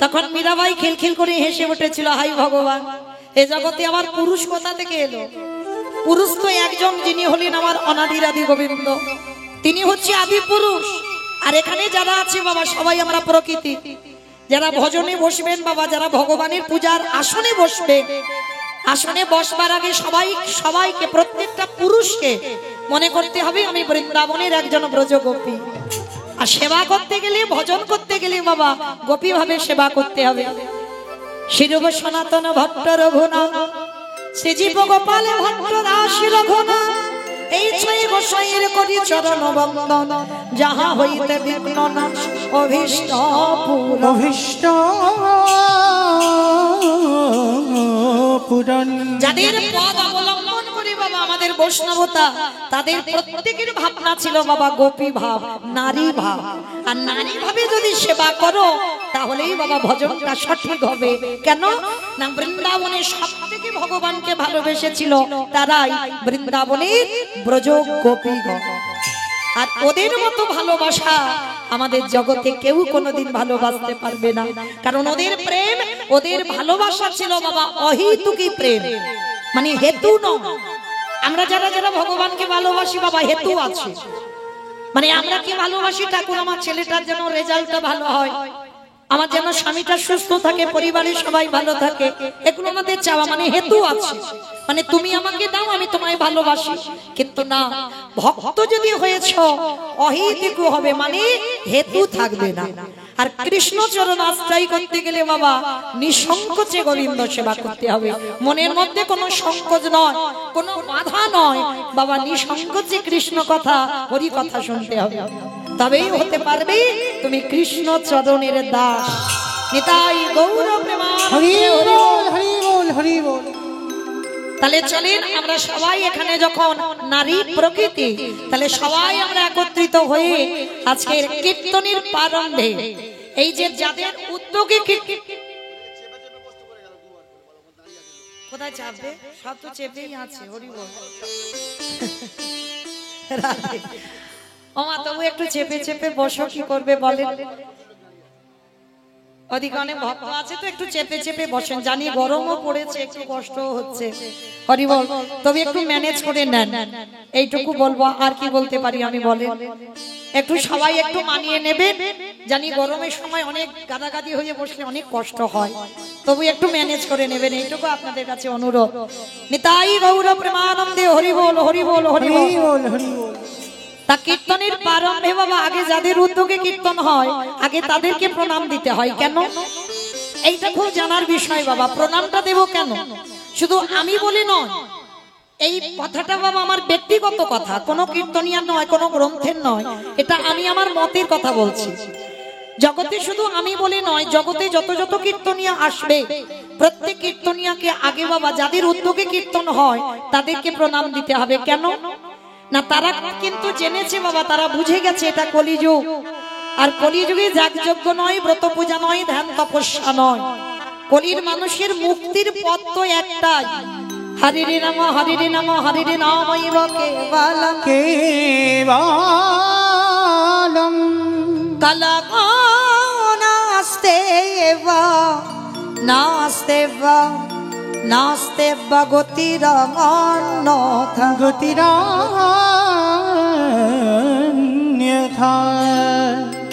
Speaker 1: তখন মীরাবাই খিলখিল করে হেসে উঠেছিল, হাই ভগবান, এ জগতে আবার পুরুষ কোথা থেকে এলো? পুরুষ তো একজন, যিনি হলেন আমার অনাদিরাদি গোবিন্দ, তিনি হচ্ছে আদি পুরুষ। আর এখানে যারা আছে বাবা সবাই আমরা প্রকৃতি। যারা ভজনে বসবেন বাবা, যারা ভগবানের পূজার আসনে বসবে, আসনে বসবার আগে সবাইকে প্রত্যেকটা পুরুষকে মনে করতে হবে আমি বৃন্দাবনের একজন ব্রজ গোপী। আর সেবা করতে গেলে, ভজন করতে গেলে বাবা গোপী ভাবে সেবা করতে হবে। শিরব সনাতন ভট্ট রঘুনাথ, শ্রীজীব গোপাল ভট্ট দাস রঘুনাথ, এই ছয় গোসাইয়ের করি চরণ বন্দন, যাহা হইতে বিঘ্ন নাশ অভীষ্ট পূরণ।
Speaker 2: অভীষ্ট পূরণ।
Speaker 1: যাদের পদ অবলম্বন করে বাবা আমাদের বৈষ্ণবতা, তাদের প্রত্যেকের ভাবনা ছিল বাবা গোপী ভাব, নারী ভাব। আর নারী ভাবে যদি সেবা করো তাহলেই বাবা ভজনটা সঠিক হবে। কেন না? বৃন্দাবনে সব থেকে ভগবানকে ভালোবেসেছিল তারাই বৃন্দাবনের ব্রজ গোপীগণ। আর ওদের মতো ভালোবাসা আমাদের জগতে কেউ কোনোদিন ভালোবাসতে পারবে না। কারণ ওদের প্রেম, ওদের ভালোবাসা ছিল বাবা অহেতুকী প্রেম, মানে হেতু নয়। আমরা যারা যারা ভগবানকে ভালোবাসি বাবা হেতু আছে। মানে আমরা কি ভালোবাসি? ঠাকুর আমার ছেলেটার যেন রেজাল্টটা ভালো হয়, আমার যেন স্বামীটা সুস্থ থাকে, পরিবারের সবাই ভালো থাকে, এগুলো আমাদের চাওয়া, মানে হেতু আছে। মানে তুমি আমাকে দাও, আমি তোমায় ভালোবাসি। কিন্তু না, ভক্ত যদি হয়েছ অহেতুক হবে, মানে হেতু থাকবে না। আর কৃষ্ণ চরণ আশ্রয় করতে গেলে বাবা নিঃসংকোচে গোবিন্দ সেবা করতে হবে। মনের মধ্যে কোনো সংকোচ নয়, কোনো বাধা নয় বাবা, নিঃসংকোচে কৃষ্ণ কথা, হরি কথা শুনতে হবে। তবেই হতে পারবে তুমি কৃষ্ণ চরণের দাস। নিতাই গৌর প্রেমানন্দে।
Speaker 2: হরি বল, হরি বল, হরি বল।
Speaker 1: তাহলে চলেন আমরা সবাই এখানে যখন নারী প্রকৃতি, তাহলে সবাই আমরা একত্রিত হয়ে আজকের কীর্তনের প্রারম্ভে এই যে যাদের উদ্যোগে কোথায় চাপবে, সব তো চেপেই আছে। হরি বল। ও মা, তবু একটু চেপে চেপে বসো, কি করবে বলেন? ওদিকে অনেক ভক্ত আছে তো একটু চেপে চেপে বসেন, জানি গরমও পড়েছে, একটু কষ্ট হচ্ছে। হরি বল, তবে একটু ম্যানেজ করে নেন, এইটুকু বলবো। আর কি বলতে পারি আমি বলেন? একটু সবাই একটু মানিয়ে নেবেন, জানি গরমের সময় অনেক গাদাগাদি হয়ে বসলে অনেক কষ্ট হয়, তবু একটু ম্যানেজ করে নেবেন, এইটুকু আপনাদের কাছে অনুরোধ। নিতাই গৌর প্রেমানন্দে হরি বল, হরি বল, হরি
Speaker 2: হরি
Speaker 1: বল।
Speaker 2: বল হরি বল।
Speaker 1: তা কীর্তনের প্রারম্ভে বাবা আগে যাদের উদ্যোগে কীর্তন হয় আগে তাদেরকে প্রণাম দিতে হয়। কেন? এইটা খুব জানার বিষয় বাবা। প্রণামটা দেব কেন? শুধু আমি বলি নয়, এই কথাটা বাবা আমার ব্যক্তিগত কথা, কোনো কীর্তনিয়ার নয়, কোনো গ্রন্থের নয়, এটা আমি আমার মতের কথা বলছি। জগতে শুধু আমি বলে নয়, জগতে যত যত কীর্তনিয়া আসবে প্রত্যেক কীর্তনিয়াকে আগে বাবা যাদের উদ্যোগে কীর্তন হয় তাদেরকে প্রণাম দিতে হবে। কেন না? তারা কিন্তু জেনেছে বাবা, তারা বুঝে গেছে এটা কলিযুগ, আর কলিযুগে যাগযজ্ঞ নয়, ব্রত পূজা নয়, ধ্যান তপস্যা নয়, কলির মানুষের মুক্তির পথ তো একটাই, হরি রে নাম, হরি রে নাম, হরি রে নামৈব কেবলম
Speaker 2: কেবলম
Speaker 1: কলনাস্তেবা নাস্তেবা নাস্তেবা গতিরমন্যথা
Speaker 2: গতিরান্যথা।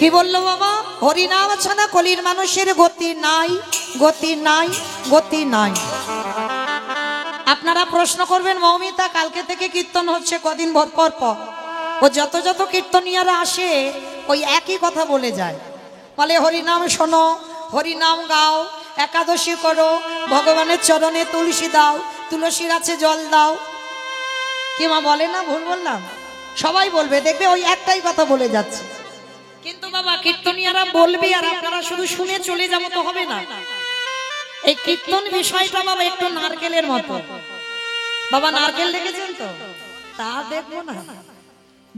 Speaker 1: কি বললো বাবা? হরিনাম ছাড়া কলির মানুষের গতি নাই, গতি নাই, গতি নাই। আপনারা প্রশ্ন করবেন, মৌমিতা কালকে থেকে কীর্তন হচ্ছে, কদিন পর পর ও যত যত কীর্তনিয়ারা আসে ওই একই কথা বলে যায়, বলে হরিনাম শোনো, হরিনাম গাও, একাদশী করো, ভগবানের চরণে তুলসী দাও, তুলসীর আছে জল দাও। কি মা বলে না? ভুল বললাম? সবাই বলবে, দেখবে ওই একটাই কথা বলে যাচ্ছে। কিন্তু বাবা কীর্তনিয়ারা বলবে আর আপনারা শুধু শুনে চলে যাবো তো হবে না। এই কীর্তন বিষয়টা বাবা একটু নারকেলের মতো। বাবা নারকেল দেখেছেন তো? তা দেখবো না,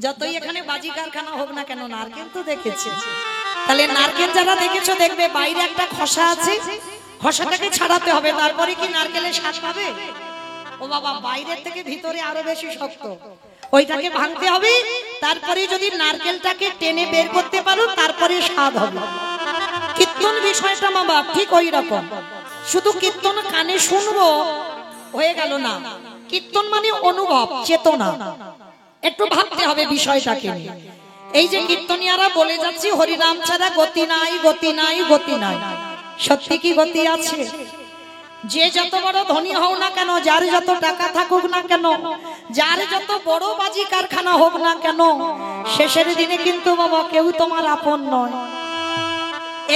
Speaker 1: যতই এখানে বাজি কারখানা হোক না কেন নারকেল তো দেখেছি। তাহলে নারকেল যারা দেখেছো দেখবে বাইরে একটা খসা আছে, খসাটাকে ছাড়াতে হবে, তারপরে কি নারকেলের স্বাদ পাবে? ও বাবা বাইরের থেকে ভিতরে আরো বেশি শক্ত, ওইটাকে ভাঙতে হবে, তারপরে যদি নারকেলটাকে টেনে বের করতে পারো তারপরে স্বাদ হবে। কীর্তন বিষয়টা বাবা ঠিক ওই রকম। শুধু কীর্তন কানে শুনবো হয়ে গেল না, কীর্তন মানে অনুভব, চেতনা, একটু ভাবতে হবে বিষয়টাকে নিয়ে। এই যে কীর্তনিয়ারা বলে যাচ্ছি হরিনাম ছাড়া গতি নাই, গতি নাই, গতি নাই, সত্যি কি গতি আছে? যে যত বড় ধনী হও না কেন, যার যত টাকা থাকুক না কেন, যার যত বড় বাজি কারখানা হোক না কেন, শেষের দিনে কিন্তু বাবা কেউ তোমার আপন নয়।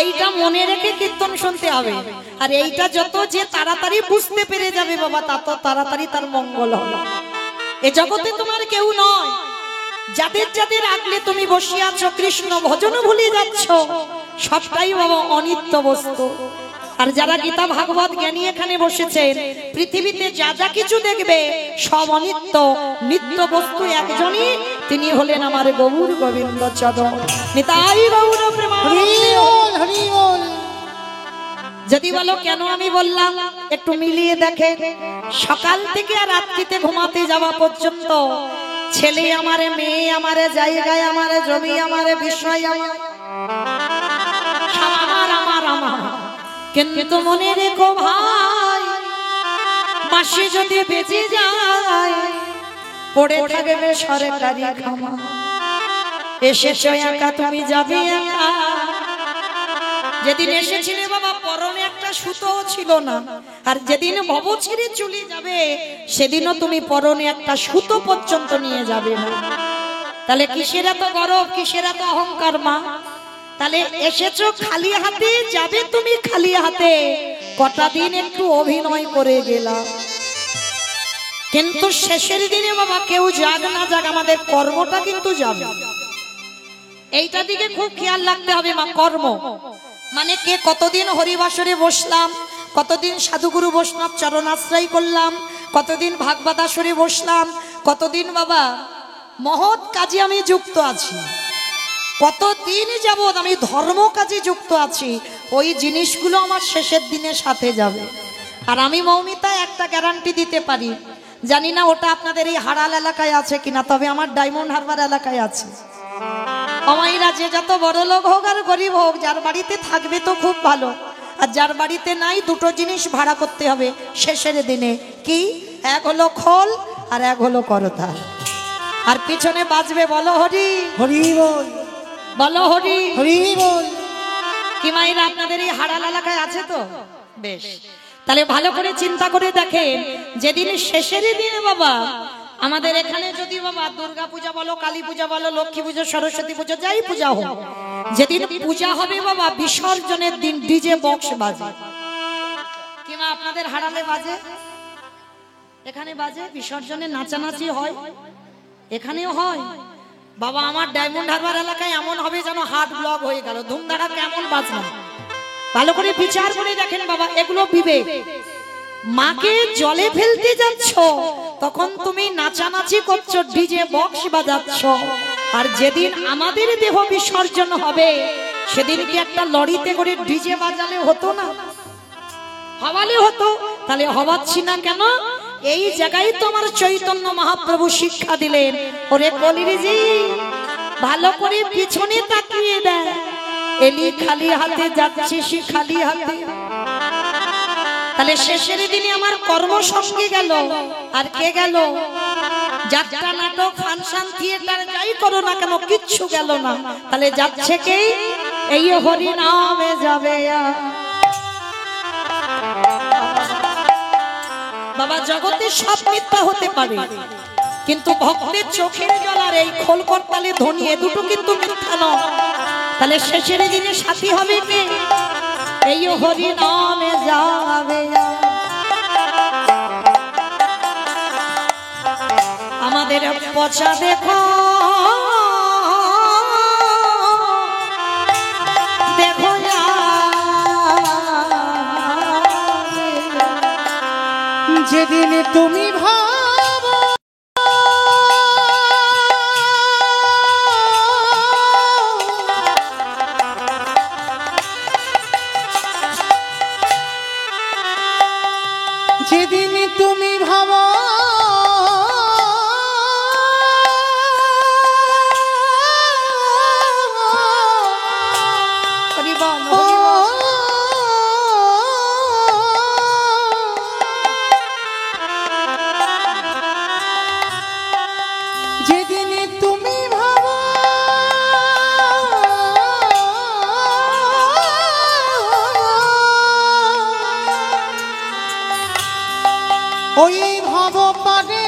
Speaker 1: এইটা মনে রেখে কীর্তন শুনতে হবে। আর এইটা যত যে তাড়াতাড়ি বুঝতে পেরে যাবে বাবা, তত তাড়াতাড়ি তার মঙ্গল হবে। এ জগতে তোমার কেউ নয়, যাদের যাদের আগলে তুমি বসে আছো, কৃষ্ণ ভজন ভুলে যাচ্ছ, সবটাই বাবা অনিত্য বস্তু। আর যারা গীতা ভাগবত জ্ঞানী এখানে বসেছেন, পৃথিবীতে যা যা কিছু দেখবে সব অনিত্য, নিত্য বস্তু একজনই, তিনি হলেন আমার গৌর গোবিন্দ চরণ নিতাই গৌর প্রেমানন্দে।
Speaker 2: হরি বল।
Speaker 1: যদি বলো কেন আমি বললাম, একটু মিলিয়ে দেখে, সকাল থেকে আর রাত্রিতে ঘুমাতে যাওয়া পর্যন্ত ছেলে আমারে, মেয়ে আমারে, জায়গায় আমারে, জমি আমারে, বিষয় আমার, আমার আমার আমার। কিন্তু মনে রেখো ভাই, মাসে যদি বেঁচে যায় পড়ে থাকবে সরকারি খামা, এসেছো একা তুমি যাবে একা। যেদিন এসেছিলে বাবা পরনে একটা সুতো ছিল না, আর যেদিন ভব ছেড়ে চলে যাবে সেদিনও তুমি পরনে একটা সুতো পর্যন্ত নিয়ে যাবে না। তাহলে কিসের এত গর্ব, কিসের এত অহংকার মা? তাহলে এসেছো খালি হাতে, যাবে তুমি খালি হাতে। কটা দিন একটু অভিনয় করে গেলাম, কিন্তু শেষের দিনে বাবা কেউ যাক না যাক আমাদের কর্মটা কিন্তু যাবে। এইটা দিকে খুব খেয়াল রাখতে হবে মা। কর্ম মানে কে কতদিন হরিবাসরে বসলাম, কতদিন সাধুগুরু বৈষ্ণব চরণাশ্রয় করলাম, কতদিন ভাগবত আসরে বসলাম, কতদিন বাবা মহৎ কাজে আমি যুক্ত আছি, কতদিন যাবৎ আমি ধর্ম কাজে যুক্ত আছি, ওই জিনিসগুলো আমার শেষের দিনে সাথে যাবে। আর আমি মৌমিতা একটা গ্যারান্টি দিতে পারি, জানি না ওটা আপনাদের এই হাড়াল এলাকায় আছে কিনা, তবে আমার ডায়মন্ড হারবার এলাকায় আছে। আমাইরা যে যত বড় লোক হোক আর গরিব হোক, যার বাড়িতে থাকবে তো খুব ভালো, আর যার বাড়িতে নাই দুটো জিনিস ভাড়া করতে হবে শেষের দিনে। কি? এক হলো খোল আর এক হলো করতাল। আর পিছনে বাজবে বলো হরি
Speaker 2: হরি বল,
Speaker 1: বলো হরি
Speaker 2: হরি বল।
Speaker 1: কি মাইরা আপনাদের এই হাড়াল এলাকায় আছে তো? বেশ, তাহলে ভালো করে চিন্তা করে দেখেন, যেদিন শেষের দিনে বাবা আমাদের এখানে যদি বাবা দুর্গা পূজা বলো, কালী পূজা বলো, লক্ষ্মী পূজা, সরস্বতী পূজা, যাই পূজা হোক, যেদিন পূজা হবে বাবা বিসর্জনের দিন ডিজে বক্স বাজে। কি মা আপনাদের হাড়ালে বাজে? এখানে বাজে? বিসর্জনে নাচানাচি হয়, এখানেও হয় বাবা। আমার ডায়মন্ড হারবার এলাকায় এমন হবে যেন হার্ট ব্লক হয়ে গেল, ধুমধাড়া কেমন বাজনা। ভালো করে বিচার করে দেখেন বাবা, এগুলো বিবেক। মাকে জলে ফেলতে যাচ্ছ তখন তুমি নাচানাচি করছো, ডিজে বক্স বাজাচ্ছ। আর যেদিন আমাদের দেহ বিসর্জন হবে সেদিন কি একটা লরিতে করে ডিজে বাজালে হতো না? হওয়ালে হতো। তাহলে হওয়াচ্ছি না কেন? এই জায়গায় তো আমার চৈতন্য মহাপ্রভু শিক্ষা দিলেন, ওরে কলিরিজি ভালো করে পিছনে তাকিয়ে দেয়, এলি খালি হাতে যাচ্ছিস খালি হাতে। তাহলে শেষের দিনে আমার কর্ম সঙ্গে গেল, আর কে গেল? যাত্রা, নাটক, ফাংশন, থিয়েটার যাই করো না কেন কিচ্ছু গেল না। তাহলে যাচ্ছে কে? এই হরি নামে যাবে। বাবা জগতে সব মিথ্যা হতে পারে, কিন্তু ভক্তের চোখের জল আর এই খোল করতালে ধ্বনি এ দুটো কিন্তু মিথ্যা নয়। তাহলে শেষের দিনে সাথী হবে কে? এই হরি নামে যাবে। আমাদের পচা দেখো দেখো
Speaker 2: যেদিন তুমি ভাবো যেদিন তুমি ভাবো
Speaker 1: হরি বল, হরি বল।
Speaker 2: যেদিন তুমি ভাবো ওই ভাব পারে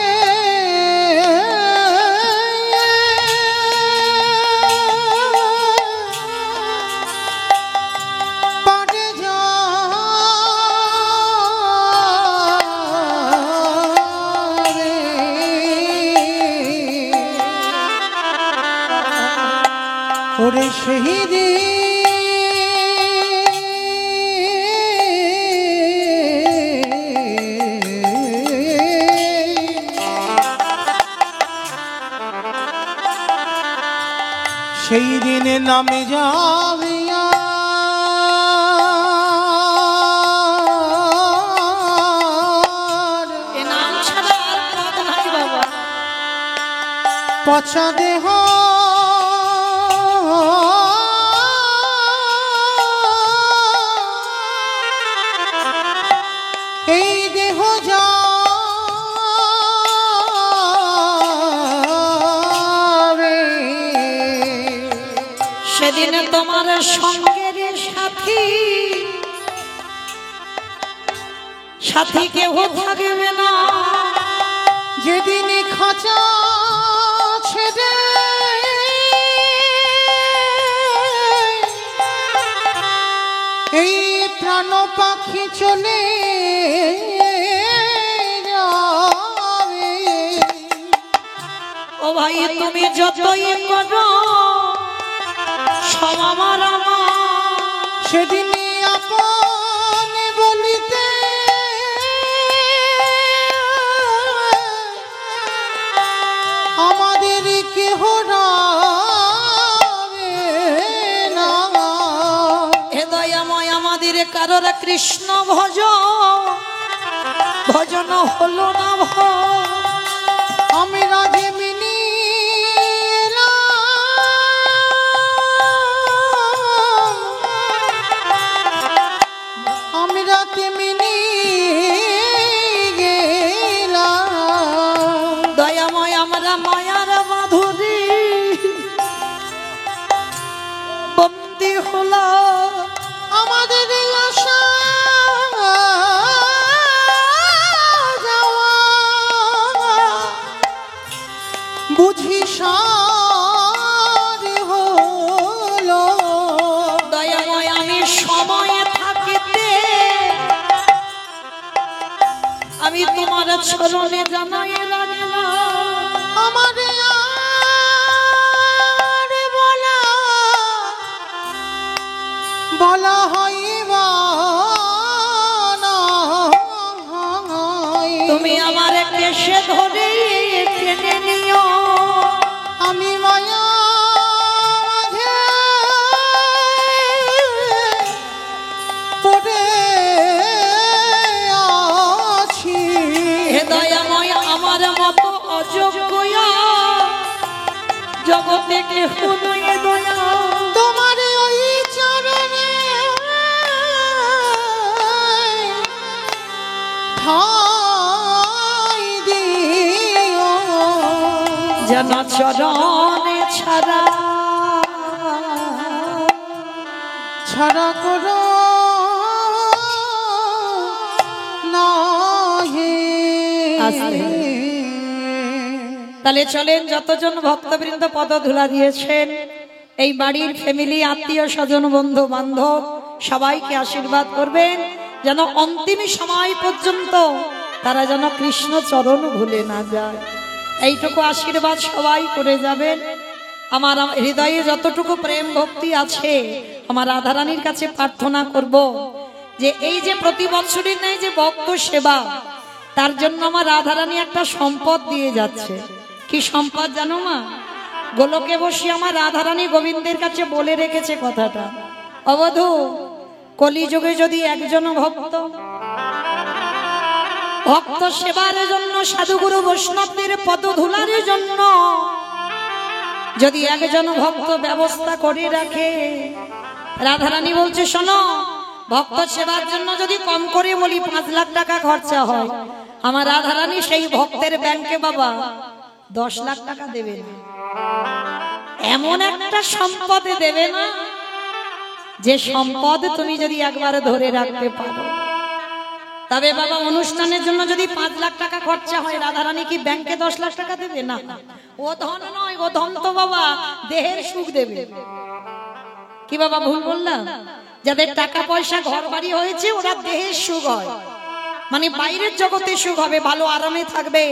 Speaker 2: পারে যাবে ওরে শহীদি সেই দিনে নামে যাবে
Speaker 1: এ নাম ছাড়া আর পথ নাই বাবা।
Speaker 2: পচা দেহ এই দেহ যাবে
Speaker 1: সেদিন তোমার সঙ্গের সাথী সাথী কেউ থাকবে না।
Speaker 2: যেদিন খাঁচা ছেড়ে এই প্রাণ পাখি চলে যাবে
Speaker 1: ও ভাই তুমি যতই করো সব আমার আমার।
Speaker 2: সেদিন আপন বলিতে আমাদের কেহ রাবে না
Speaker 1: হে দয়াময় আমাদের কারোর কৃষ্ণ ভজ ভজন হলো না
Speaker 2: আমি রাজমিনী
Speaker 1: আমি তোমার চরণে জানাই রাখলাম
Speaker 2: আমার আর বলা হইবা না।
Speaker 1: তুমি আমার কেশে ধরে টেনে নিও
Speaker 2: আমি মায়া মাঝে পড়ে আছি।
Speaker 1: হে দয়াময় আমার মতো অযোগ্য জগতে কেহ নয় দয়া
Speaker 2: তোমার ওই চরণে ঠাই দিও
Speaker 1: যেন চরণে ছাড়া
Speaker 2: ছাড়া করো না হে।
Speaker 1: তাহলে চলেন যতজন ভক্তবৃন্দ পদধূলা দিয়েছেন এই বাড়ির ফ্যামিলি আত্মীয় স্বজন বন্ধু বান্ধব সবাইকে আশীর্বাদ করবেন যেন অন্তিম সময় পর্যন্ত তারা যেন কৃষ্ণ চরণ ভুলে না যায়। এইটুকু আশীর্বাদ সবাই করে যাবেন। আমার হৃদয়ে যতটুকু প্রেম ভক্তি আছে আমার রাধারানীর কাছে প্রার্থনা করব যে এই যে প্রতি বছরই নেই যে ভক্ত সেবা তার জন্য আমার রাধারানী একটা সম্পদ দিয়ে যাচ্ছে। কি সম্পদ জানো মা? গোলকে বসে আমার রাধারানী গোবিন্দের কাছে বলে রেখেছে কথাটা, অবধূ কলিযুগে যদি একজন ভক্ত সেবার জন্য সাধুগুরু বৈষ্ণবদের পদধূলার জন্য যদি একজন ভক্ত ব্যবস্থা করে রাখে, রাধারানী বলছে শোনো ভক্ত সেবার জন্য যদি কম করে বলি 5 লাখ টাকা খরচা হয়, আমার রাধারানী সেই ভক্তের ব্যাংকে বাবা 10 লাখ টাকা দেবে না। এমন একটা সম্পদ দেবে না যে সম্পদ তুমি যদি একবার ধরে রাখতে পারো। তবে বাবা অনুষ্ঠানের জন্য যদি 5 লাখ টাকা খরচা হয় রাধারানী কি ব্যাংকে 10 লাখ টাকা দেবে না? ও ধন নয়, ও ধন তো বাবা দেহের সুখ দেবে। কি বাবা ভুল বললাম? যাদের টাকা পয়সা ঘর বাড়ি হয়েছে ওরা দেহের সুখ হয়, মানে বাইরের জগতে সুখ হবে, ভালো আরামে থাকবে,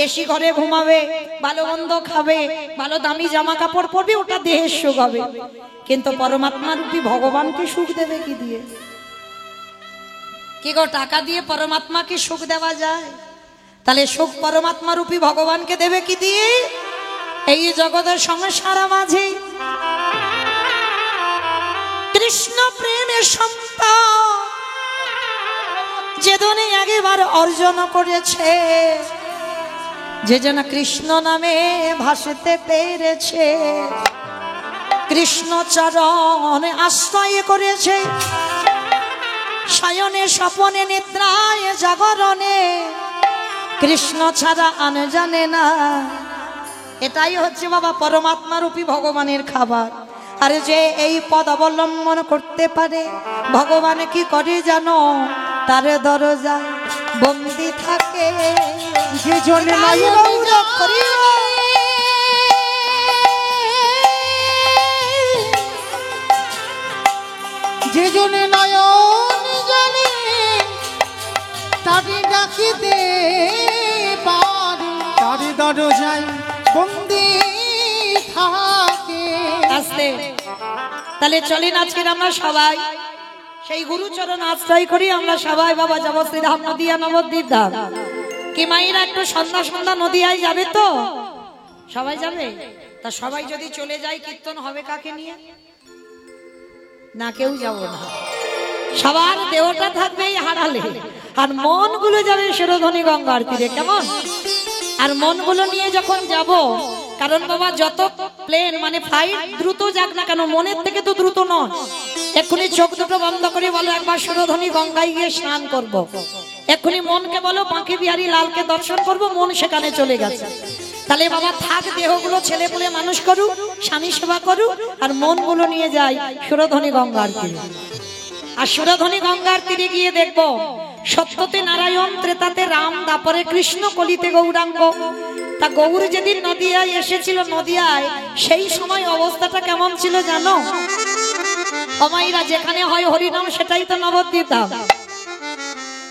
Speaker 1: এসি ঘরে ঘুমাবে, ভালো মন্দ খাবে, ভালো দামি জামা কাপড় পরবে, ওটা দেহের সুখ হবে। কিন্তু পরমাত্মা রূপী ভগবানকে সুখ দেবে কি দিয়ে? কি গো টাকা দিয়ে পরমাত্মাকে সুখ দেওয়া যায়? তাহলে সুখ পরমাত্মা রূপী ভগবানকে দেবে কি দিয়ে? এই জগতের সংসার মাঝে কৃষ্ণ প্রেমের সম্পদ যে জনে একবার অর্জন করেছে, যে জন কৃষ্ণ নামে ভাসতে পেরেছে, কৃষ্ণ চরণ আশ্রয় করেছে, শয়নে স্বপনে নিদ্রায় জাগরণে কৃষ্ণ ছাড়া আন জানে না। এটাই হচ্ছে বাবা পরমাত্মা রূপী ভগবানের খাবার। আর যে এই পদ অবলম্বন করতে পারে ভগবান কি করে জানো? তার দরজায় বন্দি থাকে
Speaker 2: যে জনে যে জনে নয়ন জানে তারে ডাকিতে পারে, তারে দরজায় বন্দি থাকে।
Speaker 1: আসতে তাহলে চলেন আজকের আমরা সবাই সেই গুরুচরণ আশ্রয় করি। আমরা সবাই বাবা যাবো শ্রীধাম নদিয়া নবদ্বীপ ধাম। কি মাইরা একটু সন্ধ্যা সন্ধ্যা নদিয়ায় যাবে তো? সবাই যাবে? তা সবাই যদি চলে যায় কীর্তন হবে কাকে নিয়ে? না কেউ যাব না, সবার দেহটা থাকবে এই হারালে, আর মনগুলো যাবে শিরোধনী গঙ্গার তীরে। কেমন? আর মনগুলো নিয়ে যখন যাব, কারণ বাবা যত প্লেন মানে ফ্লাইট দ্রুত যাক না কেন মনের থেকে তো দ্রুত নয়। এক্ষুনি চোখ দুটো বন্ধ করে বলো একবার শিরোধনী গঙ্গায় গিয়ে স্নান করব। এক্ষুনি মনকে বলো বাঁকে বিহারী লালকে দর্শন করব, মন সেখানে চলে গেছে। তাহলে বাবা থাক দেহগুলো ছেলে পুলে মানুষ করুক, স্বামী সেবা করুক, আর মনগুলো নিয়ে যাই শিরোধনী গঙ্গার তীরে। আর শিরোধনী গঙ্গার তীরে গিয়ে দেখবো সত্যতে নারায়ণ, ত্রেতাতে রাম, দাপরে কৃষ্ণ, কলিতে গৌরাঙ্গ। তা গৌর যেদিন নদিয়ায় এসেছিল, নদিয়ায় সেই সময় অবস্থাটা কেমন ছিল জানো? অমাইরা যেখানে হয় হরিনাম সেটাই তো নবদ্বীপ ধাম।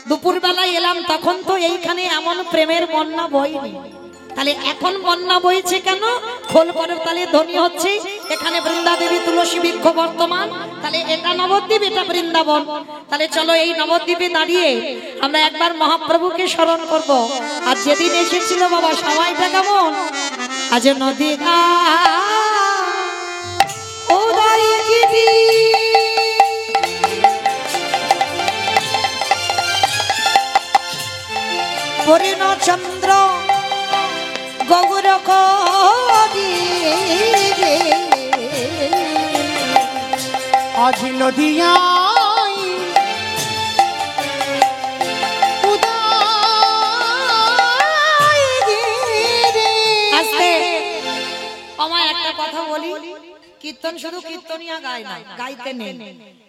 Speaker 1: দুপুর বেলায় এলাম তখন তো এইখানে এমন প্রেমের বন্যা বয়নি, তাহলে এখন বন্যা বইছে কেন? খোল করে তাহলে ধ্বনি হচ্ছে এখানে বৃন্দা দেবী তুলসী বৃক্ষ বর্তমান, তাহলে এটা নবদ্বীপ এটা বৃন্দাবন। তাহলে চলো এই নবদ্বীপে দাঁড়িয়ে আমরা একবার মহাপ্রভুকে স্মরণ করব। আর যেদিন এসেছিল বাবা সময়টা কেমন? আজ নদী পরিণ চন্দ্র গৌর
Speaker 2: আজ নদিয়ায়
Speaker 1: আজকে আমায় একটা কথা বলি, কীর্তন শুধু কীর্তনিয়া গায় না, গাইতে নেই।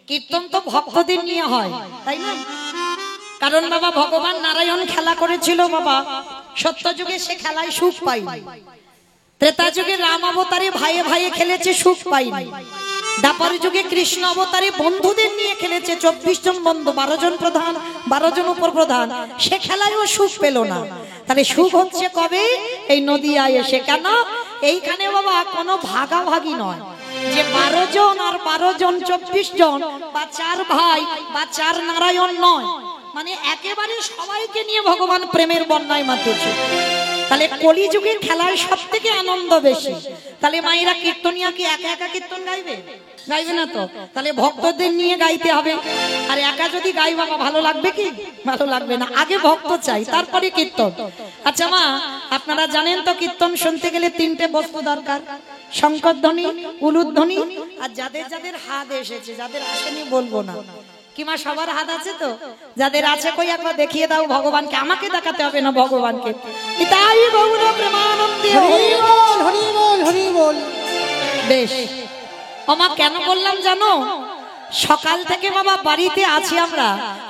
Speaker 1: কীর্তন তো ভক্তদের নিয়ে হয়, তাই না? কারণ বাবা ভগবান নারায়ণ খেলা করেছিল বাবা, সত্য যুগে সে খেলায় সুখ পাইনি। ত্রেতা যুগে রাম অবতারে ভাইয়ে ভাইয়ে খেলেছে, সুখ পাইনি। দ্বাপর যুগে কৃষ্ণ অবতারে বন্ধুদের নিয়ে খেলেছে, 24 জন বন্ধু, 12 জন প্রধান, 12 জন উপপ্রধান, সে খেলায়ও সুখ পেল না। তাহলে সুখ হচ্ছে কবে? এই নদিয়ায় এসে। কেন? এইখানে বাবা কোনো ভাগাভাগি নয় যে 12 জন আর 12 জন 24 জন বা 4 ভাই বা 4 নারায়ণ নয়, মানে একেবারে সবাইকে নিয়ে ভগবান প্রেমের বন্যায় মাতেছে। তাহলে কলিযুগের খেলায় সব থেকে আনন্দ বেশি। তাহলে মায়েরা কীর্তনিয়া কি একা একা কীর্তন গাইবে? গাইবে না তো। তাহলে ভক্তদের নিয়ে গাইতে হবে। আর একা যদি গাই বাবা ভালো লাগবে কি? ভালো লাগবে না। আগে ভক্ত চাই, তারপরে কীর্তন। আচ্ছা মা, আপনারা জানেন তো কীর্তন শুনতে গেলে 3টে বস্তু দরকার, শঙ্করধ্বনি, উলুধ্বনি, আর যাদের যাদের হাত এসেছে, যাদের আসেনি বলবো না। কি মা সবার হাত আছে তো? যাদের আছে কই একবার দেখিয়ে দাও ভগবানকে, আমাকে দেখাতে হবে না, ভগবানকে। তাই গৌর প্রেমানন্দে
Speaker 2: হরি বল হরি বল হরি বল।
Speaker 1: বেশ আমা কেন বললাম জানো? সকাল থেকে বাবা বাড়িতে আছি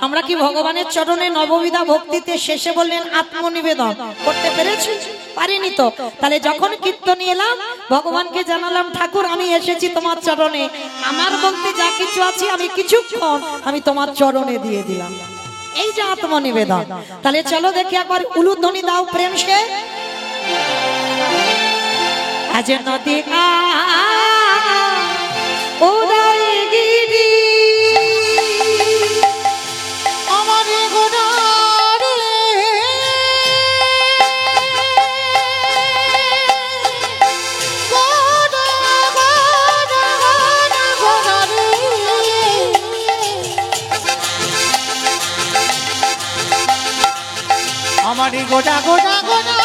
Speaker 1: আমরা কি ভগবানের চরণে নববিধা ভক্তিতে শেষে বললেন আত্মনিবেদন করতে পেরেছি? পারিনি তো। তাহলে যখন কীর্তন এলাম ভগবানকে জানালাম, ঠাকুর আমি এসেছি তোমার চরণে, আমার বলতে যা কিছু আছে আমি কিছুক্ষণ আমি তোমার চরণে দিয়ে দিলাম। এই যে আত্মনিবেদন। তাহলে চলো দেখি একবার উলুধ্বনি দাও প্রেম সে। আজ নদী উদয়গিরি
Speaker 2: আমার গোড়ারে আমারই গোটা গোটা গোটা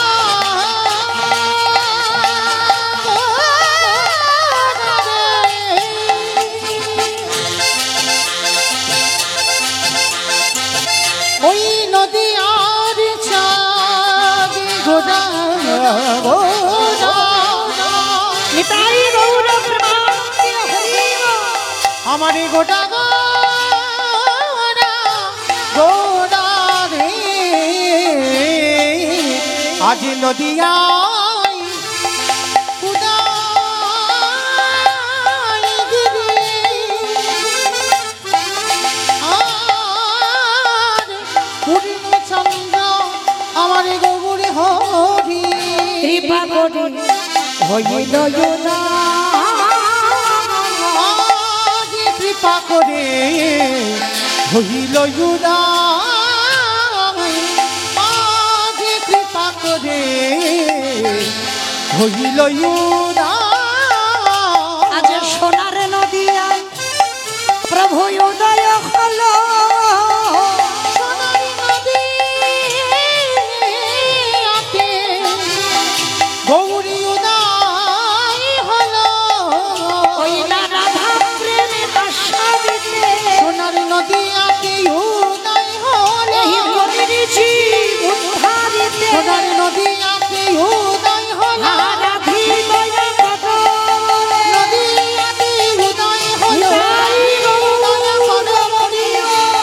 Speaker 2: ওই নদী আর চাঁদি গোটা
Speaker 1: নিতাই গৌর প্রেমানন্দে হরি বল।
Speaker 2: আমারই গোটা গোটা গোটা রে আজ নদিয়ায় উদয় গিরি আর পূর্ণ চন্দ্র আমার গৌরী হরি
Speaker 1: কৃপা করি হইল
Speaker 2: আজ কৃপা করে হইল আজ কৃপা করে হইল
Speaker 1: আজ সোনার নদিয়ায় প্রভু উদয় হলো।
Speaker 2: সোনার নদী আতে গৌরী উদয় হলো।
Speaker 1: ওই না রাধা প্রেমে দশাবিতে
Speaker 2: সোনার নদী আতে উদয় হলো।
Speaker 1: এই করিছি উদ্ধারিতে
Speaker 2: সোনার নদী আতে উদয় হলো।
Speaker 1: রাধি দয়া কত
Speaker 2: নদী আতে উদয় হলো।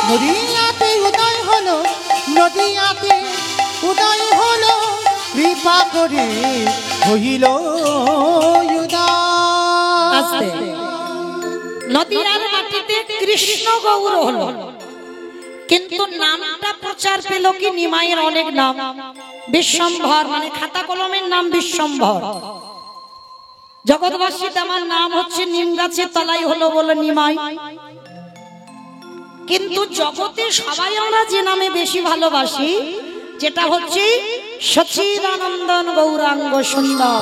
Speaker 2: নদী আতে উদয় হলো। নদী আতে উদয় হলো। কৃপা করে হইল
Speaker 1: নদীর মাটিতে কৃষ্ণ গৌর হলো। কিন্তু নামটা প্রচার পেল কি নিমাইয়ের অনেক নাম, বিশ্বম্ভর মানে খাতা কলমের নাম বিশ্বম্ভর। জগৎবাসীতে আমার নাম হচ্ছে নিম গাছের তলায় হলো বলে নিমাই। কিন্তু জগতে সবাই আমরা যে নামে বেশি ভালোবাসি, যেটা হচ্ছে সচিদানন্দন গৌরাঙ্গ সুন্দর।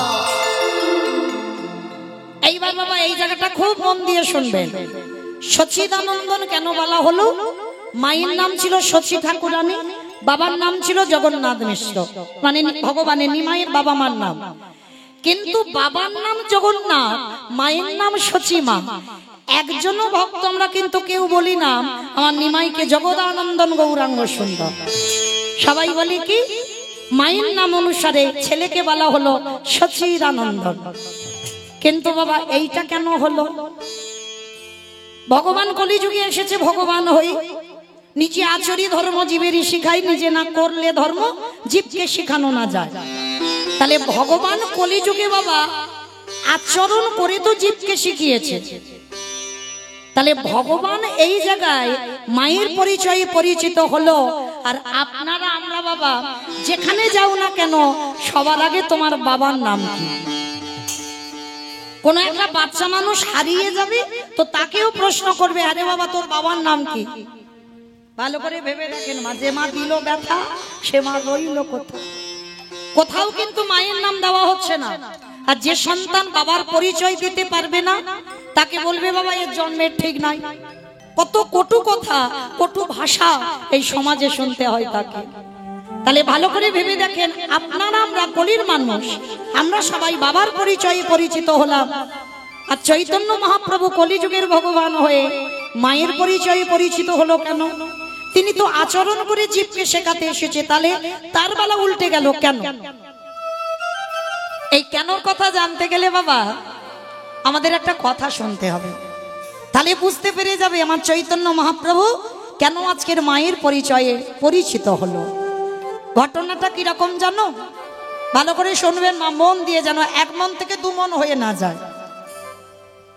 Speaker 1: এইবার বাবা এই জায়গাটা খুব মন দিয়ে শুনবেন। সচিদানন্দন কেন বলা হলো? মায়ের নাম ছিল সচি ঠাকুরানী, বাবার নাম ছিল জগন্নাথ মিশ্র, মানে ভগবানের নিমাইয়ের বাবা মার নাম। কিন্তু বাবার নাম জগন্নাথ, মায়ের নাম সচিমা। একজনও ভক্ত আমরা কিন্তু কেউ বলি না আমার নিমাইকে জগদানন্দন গৌরাঙ্গ সুন্দর। সবাই বলি কি মায়ের নাম অনুসারে ছেলেকে বলা হলো সচিদানন্দন। কিন্তু বাবা এইটা কেন হলো? ভগবান কলিযুগে এসেছে ভগবান হই, নিচে আচরি ধর্ম জীবেরই শিখাই, নিজে না করলে ধর্ম জীবকে শিখানো না যায়। তাহলে ভগবান কলিযুগে বাবা আচরণ করে তো জীবকে শিখিয়েছে। তাহলে ভগবান এই জায়গায় মায়ের পরিচয়ে পরিচিত হলো। আর আপনারা আমরা বাবা যেখানে যাও না কেন সবার আগে তোমার বাবার নাম কি? কোন একটা বাচ্চা মানুষ হারিয়ে যাবে তো তাকেও প্রশ্ন করবে, আরে বাবা তোর বাবার নাম কি? ভালো করে ভেবে দেখেন, মা যে মা দিল ব্যথা সে মা রইল কোথাও? কোথাও কিন্তু মায়ের নাম দেওয়া হচ্ছে না। আর যে সন্তান বাবার পরিচয় দিতে পারবে না তাকে বলবে বাবা এর জন্মের ঠিক নাই। কত কটু কথা, কটু ভাষা এই সমাজে শুনতে হয় তাকে। তাহলে ভালো করে ভেবে দেখেন, আপনারা আমরা কলির মানুষ, আমরা সবাই বাবার পরিচয়ে পরিচিত হলাম। আর চৈতন্য মহাপ্রভু কলিযুগের ভগবান হয়ে মায়ের পরিচয়ে পরিচিত হলো কেন? তিনি তো আচরণ করে জীবকে শেখাতে এসেছে, তাহলে তার বেলা উল্টে গেল কেন? এই কেনর কথা জানতে গেলে বাবা আমাদের একটা কথা শুনতে হবে, তাহলে বুঝতে পেরে যাবে আমার চৈতন্য মহাপ্রভু কেন আজকের মায়ের পরিচয়ে পরিচিত হলো। ঘটনাটা কিরকম জানো? ভালো করে শুনবেন মা, মন দিয়ে, যেন এক মন থেকে দু মন হয়ে না যায়।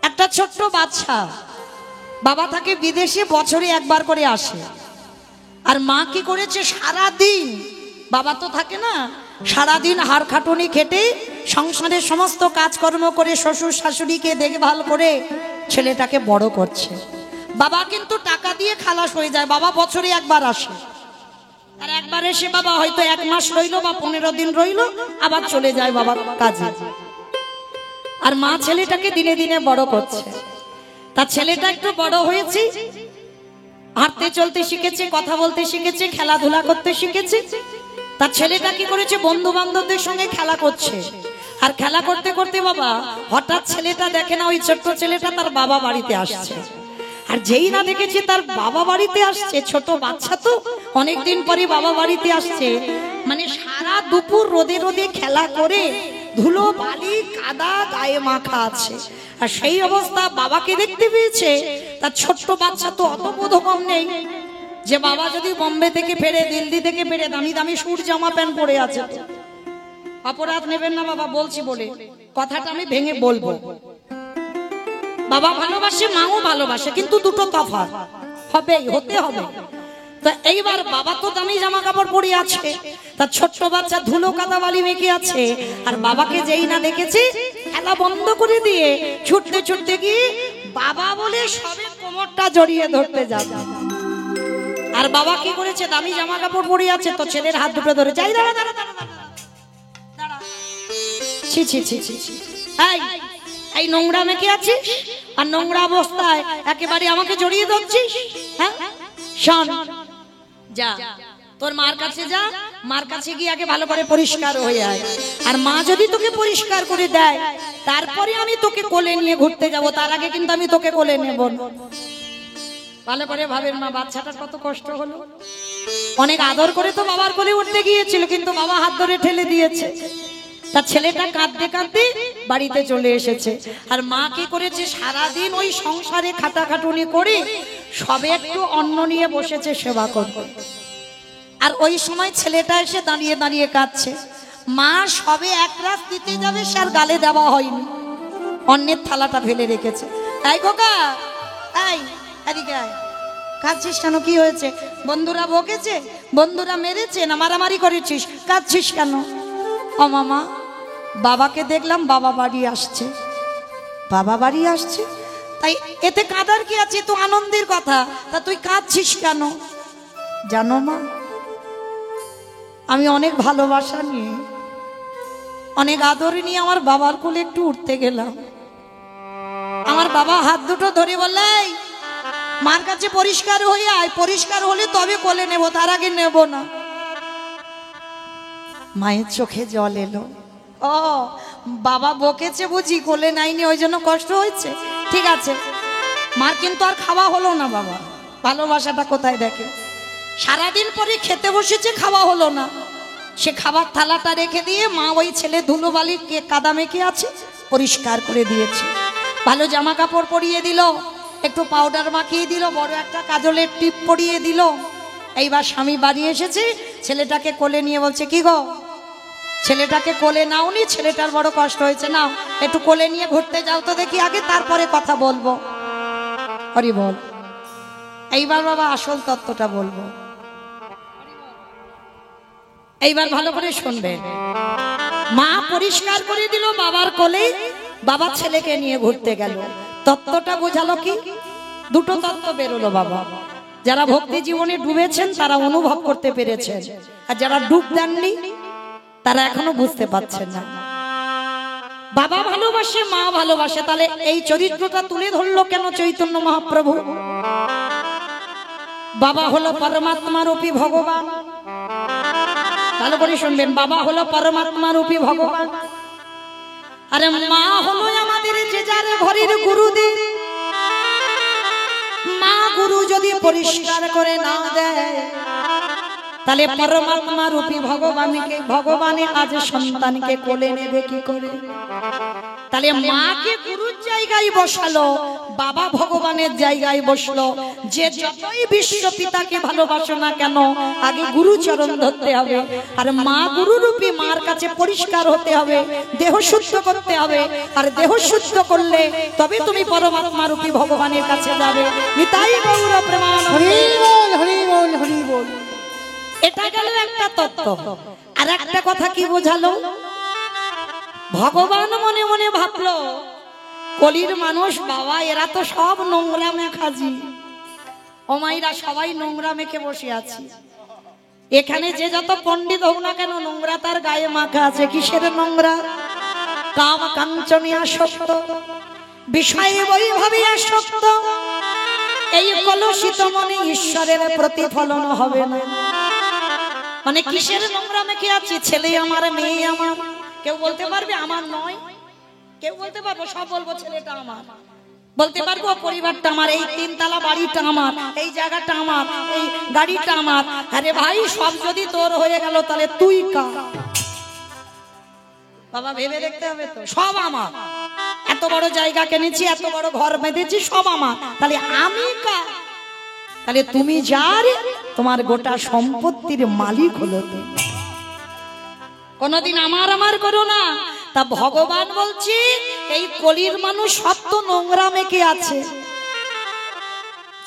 Speaker 1: একটা ছোট্ট বাচ্চা বাবা থাকে বিদেশে, বছরে একবার করে আসে। আর মা কি করেছে, সারা দিন বাবা তো থাকে না, সারাদিন হাড় খাটুনি খেটে সংসারের সমস্ত কাজকর্ম করে শ্বশুর শাশুড়িকে দেখভাল করে ছেলেটাকে বড় করছে। বাবা কিন্তু টাকা দিয়ে খালাস হয়ে যায়, বাবা বছরে একবার আসে। আর একবার এসে বাবা হয়তো 1 মাস রইলো বা 15 দিন রইলো, আবার চলে যায় বাবার কাজে। আর মা ছেলেটাকে দিনে দিনে বড় করছে। তার ছেলেটা একটু বড় হয়েছে, হাঁটতে চলতে শিখেছে, কথা বলতে শিখেছে, খেলাধুলা করতে শিখেছে। তার ছেলেটা কি করেছে, বন্ধু বান্ধবদের সঙ্গে খেলা করছে। আর খেলা করতে করতে বাবা হঠাৎ ছেলেটা দেখে না ওই ছোট্ট ছেলেটা তার বাবা বাড়িতে আসছে। আর যেই না দেখেছে তার বাবা বাড়িতে আসছে, ছোট বাচ্চা তো অনেকদিন পরে বাবা বাড়িতে আসছে, মানে সারা দুপুর রোদে রোদে খেলা করে ধুলো বালি কাদা গায়ে মাখা আছে। আর সেই অবস্থা বাবাকে দেখতে পেয়েছে। তার ছোট্ট বাচ্চা তো অত বোধগম নেই যে বাবা যদি বোম্বে থেকে ফেরে, দিল্লি থেকে ফেরে, দামি দামি সুট জামা প্যান্ট পরে আছে। অপরাধ নেবেন না বাবা, বলছি বলে কথাটা আমি ভেঙে বলবো। বাবা ভালোবাসে, মাও ভালোবাসে, কিন্তু দুটো তফাৎ হতে হবে। তো এইবার বাবা তো দামি জামা কাপড় পরে আছে, তার ছোট্ট বাচ্চা ধুলো কাদা বালি মেখে আছে। আর বাবাকে যেই না দেখেছে খেলা বন্ধ করে দিয়ে ছুটতে ছুটতে গিয়ে বাবা বলে সবে কোমরটা জড়িয়ে ধরতে যাবে। আর বাবা কি করেছে, দামি জামা কাপড় পরে আছে তো ছেলের হাত দুটো ধরে, যাই দাঁড়া দাঁড়া দাঁড়া দাঁড়া, ছি ছি ছি ছি, এই নোংরা মেখে আছিস আর নোংরা অবস্থায় একেবারে আমাকে জড়িয়ে ধরছিস? হ্যাঁ শোন, যা তোর মার কাছে যা, মার কাছে গিয়ে আগে ভালো করে পরিষ্কার হয়ে আয়। আর মা যদি তোকে পরিষ্কার করে দেয় তারপরে আমি তোকে কোলে নিয়ে ঘুরতে যাব, তার আগে কিন্তু আমি তোকে কোলে নেব না। ভালো করে ভাবেন মা, বাচ্চাটার কত কষ্ট হলো। অনেক আদর করে তো বাবার কোলে উঠতে গিয়েছিল, কিন্তু বাবা হাত ধরে ঠেলে দিয়েছে। তার ছেলেটা কাঁদতে কাঁদতে বাড়িতে চলে এসেছে। আর মা কি করেছে, সারাদিন ওই সংসারে খাটাখাটুনি করে সবে একটু অন্ন নিয়ে বসেছে সেবা করতে। আর ওই সময় ছেলেটা এসে দাঁড়িয়ে দাঁড়িয়ে কাঁদছে। মা সবে এক রাত দিতে যাবে, সে আর গালে দেওয়া হয়নি, অন্যের থালাটা ফেলে রেখেছে। এই খোকা, এই এদিকে আয়, কাঁদছিস কেন? কি হয়েছে? বন্ধুরা বকেছে, বন্ধুরা মেরেছে, না মারামারি করেছিস? কাঁদছিস কেন? ও মামা, বাবাকে দেখলাম বাবা বাড়ি আসছে। বাবা বাড়ি আসছে তাই এতে কাঁদার কি আছে? তো আনন্দের কথা, তা তুই কাঁদছিস কেন? জানো মা, আমি অনেক ভালোবাসা নিয়ে, অনেক আদর নিয়ে আমার বাবার কোলে একটু উঠতে গেলাম। আমার বাবা হাত দুটো ধরে বললে, মার কাছে পরিষ্কার হয়ে আয়, পরিষ্কার হলে তবে কোলে নেব, তার আগে নেব না। মায়ের চোখে জল এলো। ও বাবা বকেছে বুঝি, কোলে নাইনি ওই জন্য কষ্ট হয়েছে। ঠিক আছে, মার কিন্তু আর খাওয়া হলো না। বাবা ভালোবাসাটা কোথায় দেখে? সারাদিন পরে খেতে বসেছে, খাওয়া হলো না। সে খাবার থালাটা রেখে দিয়ে মা ওই ছেলে ধুলোবালি কাদা মেখে আছে পরিষ্কার করে দিয়েছে। ভালো জামা কাপড় পরিয়ে দিল, একটু পাউডার মাখিয়ে দিল, বড় একটা কাজলের টিপ পরিয়ে দিল। এইবার স্বামী বাড়ি এসেছে, ছেলেটাকে কোলে নিয়ে বলছে, কি গো ছেলেটাকে কোলে নাওনি? ছেলেটার বড় কষ্ট হয়েছে, নাও একটু কোলে নিয়ে ঘুরতে যাও তো দেখি আগে, তারপরে কথা বলবো। হরি বল। এইবার বাবা আসল তত্ত্বটা বলবো, এইবার ভালো করে শুনবেন। মা পরিষ্কার করে দিল বাবার কোলে, বাবা ছেলেকে নিয়ে ঘুরতে গেল। তত্ত্বটা বোঝালো কি? দুটো তত্ত্ব বেরোলো বাবা। যারা ভক্তি জীবনে ডুবেছেন তারা অনুভব করতে পেরেছেন, আর যারা ডুব দেননি তারা এখনো বুঝতে পারছেন না। বাবা ভালোবাসে, মা ভালোবাসে, তাহলে এই চরিত্রটা তুলে ধরলো কেন চৈতন্য মহাপ্রভু? বাবা হলো পরমাত্মা রূপী ভগবান। ভালো করে শুনবেন, বাবা হলো পরমাত্মা রূপী ভগবান, আরে মা হলো আমাদের যে যার ঘরের গুরুদেব। মা গুরু যদি পরিষ্কার করে না দেয়, তাহলে পরমাত্মা রূপী ভগবানে আজ সন্তানকে কোলে নেবে কি করে? তাহলে মাকে গুরুর জায়গায় বসালো, বাবা ভগবানের জায়গায় বসলো। যে যতই বিশ্ব পিতাকে ভালোবাসো না কেন, আগে গুরু চরণ ধরতে হবে। আর মা গুরুরূপী মার কাছে পরিষ্কার হতে হবে, দেহ শুদ্ধ করতে হবে। আর দেহ শুদ্ধ করলে তবে তুমি পরমাত্মা রূপী ভগবানের কাছে যাবে। নিতাই গৌর প্রেমানন্দে।
Speaker 2: হরি বল, হরি বল, হরি বল।
Speaker 1: এটা গেল একটা তত্ত্ব। আর একটা কথা কি বোঝালো? ভগবান মনে মনে ভাবলো, কলির মানুষ বাবা এরা তো সব নোংরা মেখাজি, ও মাইরা সবাই নোংরা মেখে বসে আছে। এখানে যে যত পণ্ডিত হোক না কেন, নোংরা তার গায়ে মাখা আছে। কিসের নোংরা? কাম কাঞ্চনে আসক্ত, বিষয়ে বৈভবে আসক্ত। এই কলুষিত মনে ঈশ্বরের প্রতিফলন হবে না। মানে কিসের নোংরা মেখে আছি? ছেলে আমার, মেয়ে আমার। কেউ বলতে পারবে আমার নয়? কেউ বলতে পারবো? সব বলবো ছেলেটা আমার, বলতে পারবো পরিবারটা আমার, এই তিনতলা বাড়িটা আমার, এই জায়গাটা আমার, এই গাড়িটা আমার। আরে ভাই, সব যদি তোর হয়ে গেল তাহলে তুই কার? বাবা ভেবে দেখতে হবে তো, সব আমার। এত বড় জায়গা কিনেছি, এত বড় ঘর বেঁধেছি, সব আমার, তাহলে আমি কার? তাহলে তুমি যার, তোমার গোটা সম্পত্তির মালিক হলো তুমি। কোনদিন আমার আমার করো না। তা ভগবান বলছি, এই কলির মানুষ সত্য নোংরা মেখে আছে।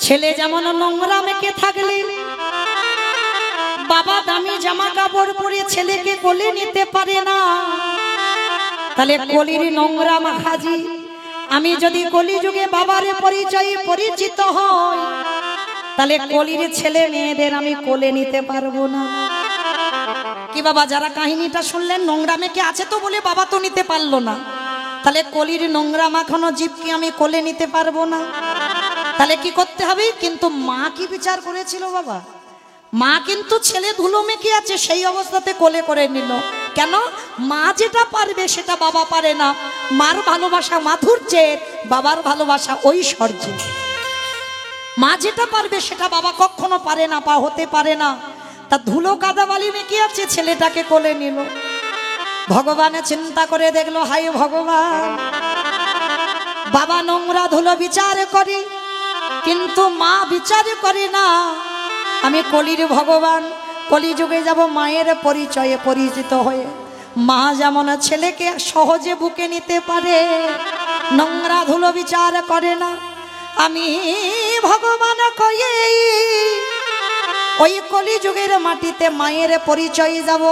Speaker 1: ছেলে যেমন নোংরা মেখে থাকলে বাবা দামি জামা কাপড় পরে ছেলেকে কোলে নিতে পারে না, তাহলে কলির নোংরা মাখাজি। আমি যদি কলিযুগে বাবার পরিচয়ে পরিচিত হই, তাহলে কলির ছেলে মেয়েদের আমি কোলে নিতে পারবো না। কি বাবা, যারা কাহিনীটা শুনলেন, নোংরা মেখে আছে তো বলে বাবা তো নিতে পারলো না, তাহলে কলির নোংরা মাখানো জীবকে আমি কোলে নিতে পারবো না। তাহলে কি করতে হবে? কিন্তু মা কি বিচার করেছিল বাবা? মা কিন্তু ছেলে ধুলো মেখে আছে সেই অবস্থাতে কোলে করে নিল। কেন? মা যেটা পারবে সেটা বাবা পারে না। মার ভালোবাসা মাধুর্যের, বাবার ভালোবাসা ঐশ্বর্যের। মা যেটা পারবে সেটা বাবা কখনো পারে না, পা হতে পারে না। তা ধুলো কাদা বালি মেখে আছে, ছেলেটাকে কোলে নিল। ভগবানে চিন্তা করে দেখলো, হায় ভগবান, বাবা নোংরা ধুলো বিচার করে, কিন্তু মা বিচার করে না। আমি কলির ভগবান, কলিযুগে যাব মায়ের পরিচয়ে পরিচিত হয়ে। মা যেমন ছেলেকে সহজে বুকে নিতে পারে, নোংরা ধুলো বিচার করে না। আমি ভগবান কয়ে ওই কলিযুগের মাটিতে মায়ের পরিচয় যাব,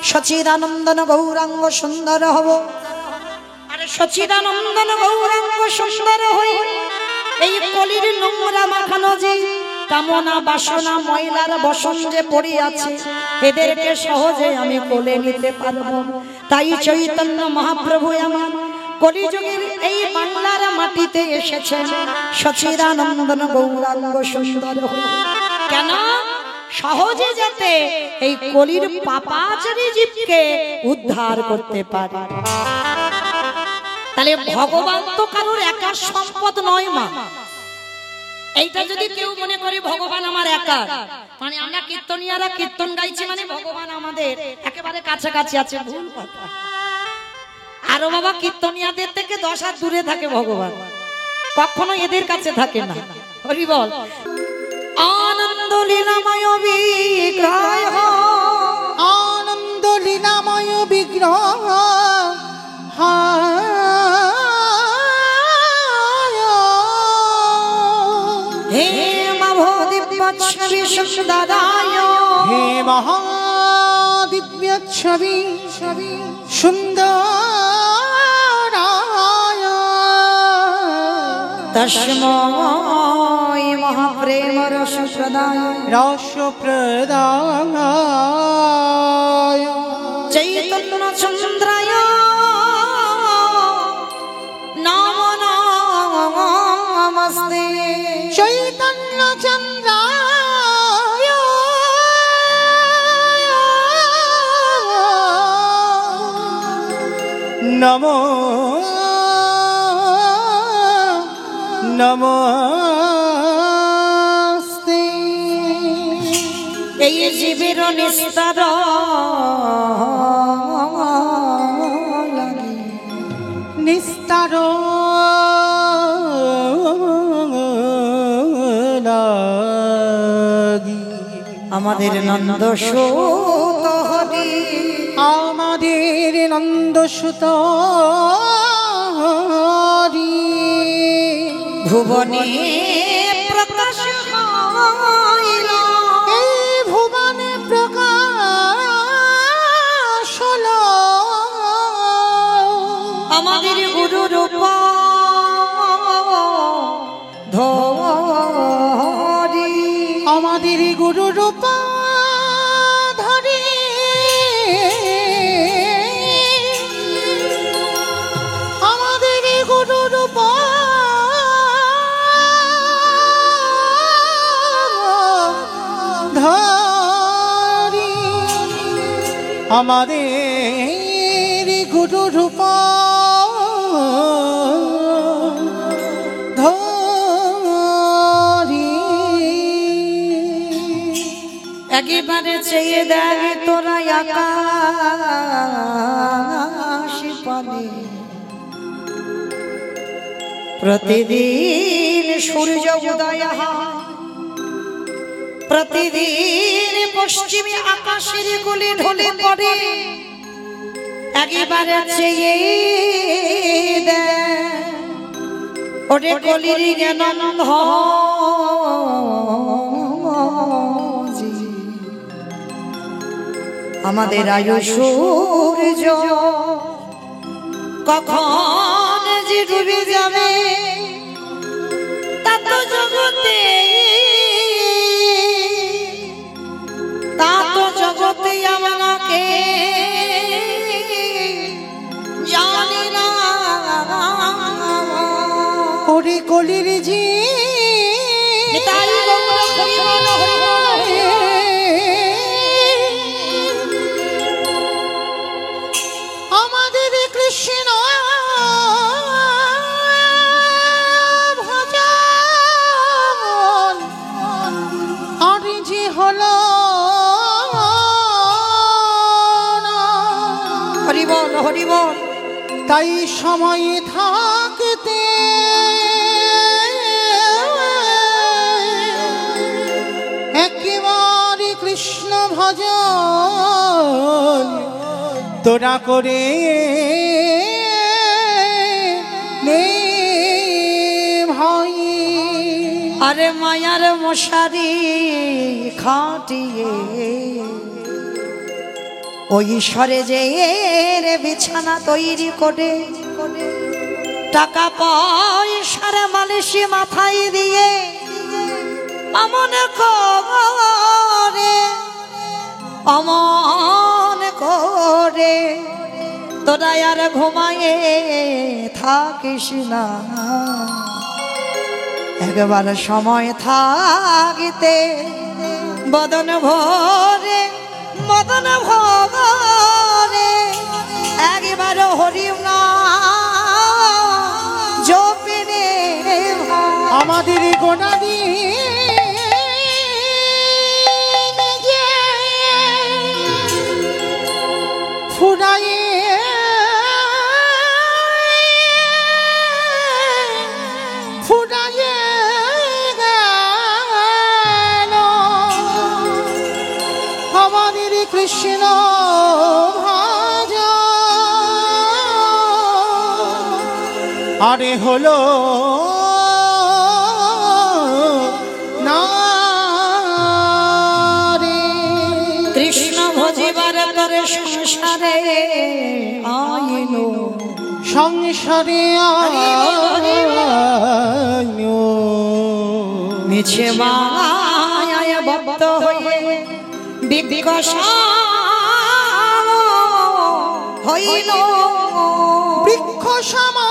Speaker 1: সচিদানন্দন গৌরাঙ্গ সুন্দর হব। আর সচিদানন্দন গৌরাঙ্গ সুন্দর হই এই কলির নোংরা মাখানো যে কামনা বাসনা ময়লার বসন যে পড়ে আছে, এদেরকে সহজে আমি কোলে নিতে পারবো। তাই চৈতন্য মহাপ্রভু আমার কলিযুগের এই বাংলার মাটিতে এসেছেন, সচিদানন্দন গৌরাঙ্গ সুন্দর হই। কেন? সহজে যাতে এই কলির পাপাচারী জীবকে উদ্ধার করতে পারে। তাহলে ভগবান তো কারোর একার সম্পদ নয় মা। এইটা যদি কেউ মনে করে ভগবান আমার একা, মানে আমরা কীর্তনিয়ারা কীর্তন গাইছি মানে ভগবান আমাদের একেবারে কাছাকাছি আছে, ভুল কথা। আরো বাবা কীর্তনিয়াদের থেকে 10 হাত দূরে থাকে ভগবান, কখনো এদের কাছে থাকে না। হরি বল। আনন্দ লীলাময় বিগ্রহ,
Speaker 2: আনন্দ লীলাময় বিগ্রহ,
Speaker 1: হে মহাদিব্যচ্ছবি সুন্দরায়,
Speaker 2: হে মহাদিব্যচ্ছবি সুন্দরায়,
Speaker 1: তস্মৈ মহাপ্রেম রসপ্রদায়,
Speaker 2: রসপ্রদায়,
Speaker 1: চৈতন্য চন্দ্রায় নমো নমস্তে,
Speaker 2: চৈতন্য চন্দ্রায় নমো নমস্তে।
Speaker 1: এই জীবের নিস্তার লাগি,
Speaker 2: নিস্তার লাগি,
Speaker 1: আমাদের নন্দ সুত হরি,
Speaker 2: আমাদের নন্দসুত হরি,
Speaker 1: ভুবনে প্রকাশ হইল,
Speaker 2: এই ভুবনে প্রকাশ হলো,
Speaker 1: আমাদের গুরু রূপ ধরি,
Speaker 2: আমাদের গুরু রূপ ধরি, আমাদের গুরু রূপ ধরি, আমাদের গুরু রূপ ধরি।
Speaker 1: একেবারে চেয়ে দেখ তোরা আকাশ পানে, প্রতিদিন সূর্য উদয় হয়, প্রতিদিন পশ্চিমে আকাশের গুলি ঢলে পড়ে। একেবারে চেয়ে দেখ ওরে কলির জ্ঞানন্ধ আমাদের আয়ু সূর্য কখন যে ডুবে যাবে, তা তো জগতে আমাকে জানি না।
Speaker 2: ওরে কলির জি
Speaker 1: তাই বলো হরি বল, হরি বল।
Speaker 2: আমাদের কৃষ্ণ ভজন আর যে হলো
Speaker 1: হরি বল, হরি বল।
Speaker 2: তাই সময় থাকতে একেবারে কৃষ্ণ ভজন তোরা করে নে ভাই।
Speaker 1: আরে মায়ার মশারি খাটিয়ে ওই ঈশ্বরে যে রে বিছানা তৈরি করে টাকা পয়সার মালিশি মাথায় দিয়ে অমন করে তোরা আর ঘুমায়ে থাকিস না একবার সময় থাকিতে বদন ভরে একবার হরিম না জপে
Speaker 2: আমাদের গোনা দিয়ে ফুরায়ে ফুরায়ে গেল আমাদের কৃষ্ণ ভাজা আরে হলো না রে
Speaker 1: কৃষ্ণ ভজিবার তরে সংসারে আইলো
Speaker 2: সংসারে আইলো
Speaker 1: মিছে মায়ায় বদ্ধ হয়ে বিকশা হইল
Speaker 2: বৃক্ষ সমা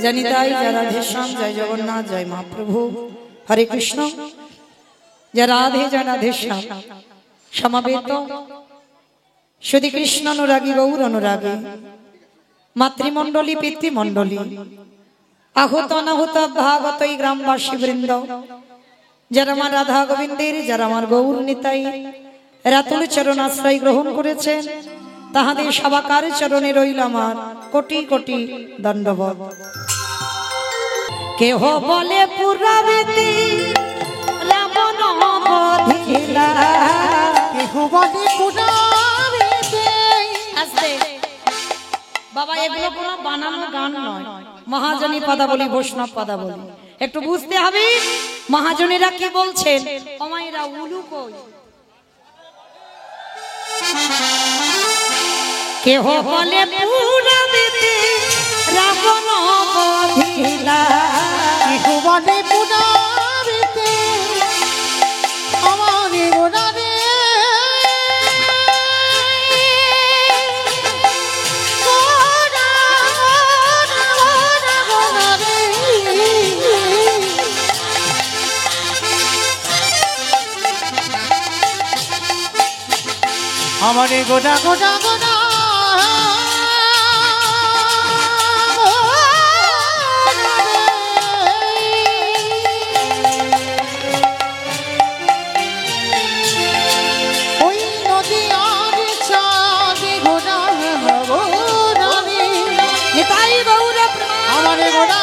Speaker 1: জানি তাই জয় রাধেশ্যাম জয় জগন্নাথ জয় মহাপ্রভু হরে কৃষ্ণ জয় রাধে জয় রাধেশ্যাম সমাবেত শুধু কৃষ্ণ অনুরাগী গৌর অনুরাগী মাতৃমণ্ডলী পিতৃমণ্ডলী আহুত অনাহুত ভাগত এই গ্রামবাসী বৃন্দ যারা আমার রাধা গোবিন্দের যারা আমার গৌর নিতাই রাতুল চরণ আশ্রয় গ্রহণ করেছেন তাহাদের সবাকার চরণে রইল আমার কোটি কোটি দণ্ডবত কেহ বলে পুরাবেতে রাবণ বধিলা
Speaker 2: কেহ বলে পুরাবেতে
Speaker 1: আস্তে বাবা এগুলো কোনো বানানো গান নয় মহাজনী পদাবলী বৈষ্ণব পদাবলী একটু বুঝতে হবে মহাজনীরা কি বলছেন অমাইরা উলু কই কেহ বলে পুরাবেতে রাবণ বধিলা
Speaker 2: কেহ বলে পুরাবেতে আমার গোনারে আমারে গোটা গোটা গোটা ওই নদী আর চাঁদে গোটা গোড়ানি
Speaker 1: নিতাই গৌর
Speaker 2: আমারে গোটা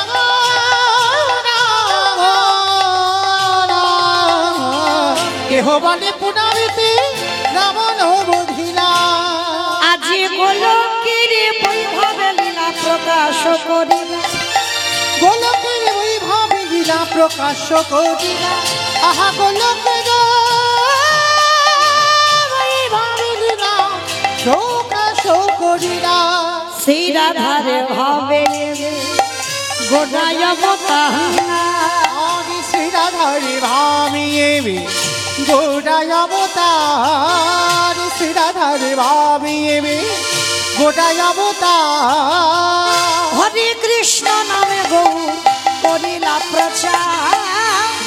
Speaker 2: কেহ বলে পুনারিতে রাবণ বধিলা
Speaker 1: আজি গোলকের বৈভবে লীলা প্রকাশ করি
Speaker 2: গোলকের বৈভবে লীলা প্রকাশ করিলা আহা গোলকের বৈভবে লীলা প্রকাশ করিলা
Speaker 1: সেই রাধারে ভাবে গোটায় অবতার
Speaker 2: আদি শ্রীরাধারে ভাবিয়ে গোটায় অবতার শ্রীরাধারে ভাবিয়ে গোটায় অবতার
Speaker 1: হরে কৃষ্ণ নামে গৌর করিলা প্রচার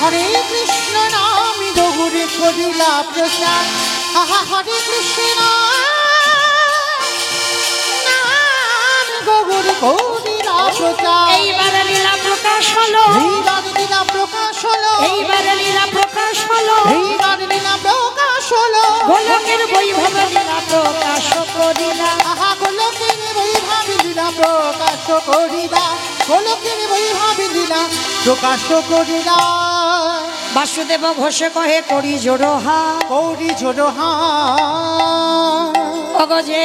Speaker 2: হরে কৃষ্ণ নামে গৌরে করিলা প্রচার আহা হরে কৃষ্ণ নাম গৌরে করিলা প্রচার
Speaker 1: এইবারে লীলা প্রকাশ হলো
Speaker 2: এইবার লীলা প্রকাশ হলো
Speaker 1: এইবারে লীলা প্রকাশ হলো
Speaker 2: এইবার লীলা প্রকাশ হলো
Speaker 1: গোলকের বৈভবে লীলা প্রকাশ করিলা
Speaker 2: আহা গোলকের বৈভবে লীলা প্রকাশ করিলা গোলকের বৈভবে লীলা প্রকাশ করিলা
Speaker 1: বাসুদেব ঘোষে কহে করি জোড়হা
Speaker 2: কৌরি জোড়হা
Speaker 1: অগজে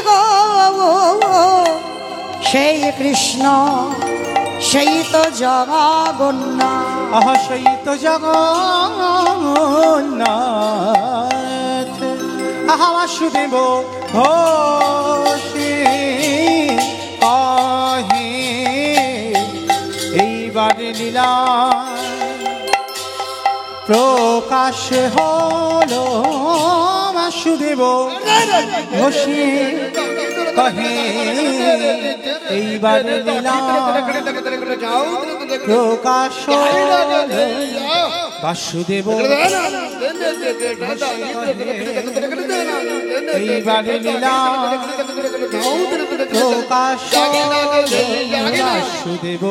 Speaker 1: গো সেই কৃষ্ণ সেই তো জগন্নাথ
Speaker 2: সেই তো জগন্নাথ বাসুদেব ঘোষে কহে এইবার লীলা প্রকাশ হলো বাসুদেব ঘোষে কহে এইবার লীলা প্রকাশ হলো বাসুদেব এইবার লীলা প্রকাশ হলো বাসুদেব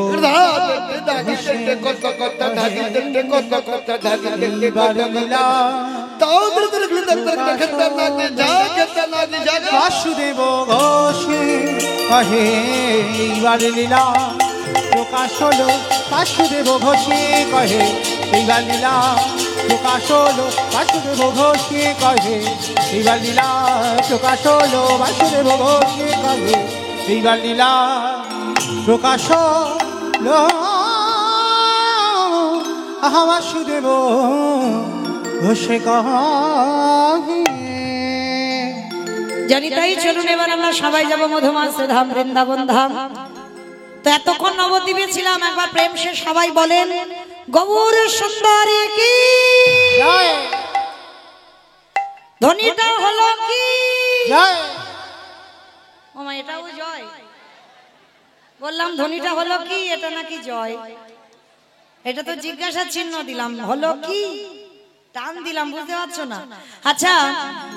Speaker 2: এইবার লীলা বাসুদেব ঘোষে কহে এইবার লীলা প্রকাশ হলো বাসুদেব ঘোষে কহে এইবার লীলা প্রকাশ হলো বাসুদেব ঘোষে কহে এইবার লীলা প্রকাশ হলো বাসুদেব ঘোষে কহে এইবার লীলা প্রকাশ হলো বাসুদেব ঘোষে কহে।
Speaker 1: জানি তাই চলুন এবার আমরা সবাই যাব মধুমাস ধাম বৃন্দাবন ধাম। তো এতক্ষণ নবদ্বীপে ছিলাম, একবার প্রেম সে সবাই বলেন গৌর সুন্দরী কি ধ্বনিটা হলো কি
Speaker 2: জয়
Speaker 1: ওমা এটাও জয় বললাম, ধ্বনিটা হলো কি এটা নাকি জয়? এটা তো জিজ্ঞাসা চিহ্ন দিলাম, হলো কি টান দিলাম, বুঝতে পারছো না? আচ্ছা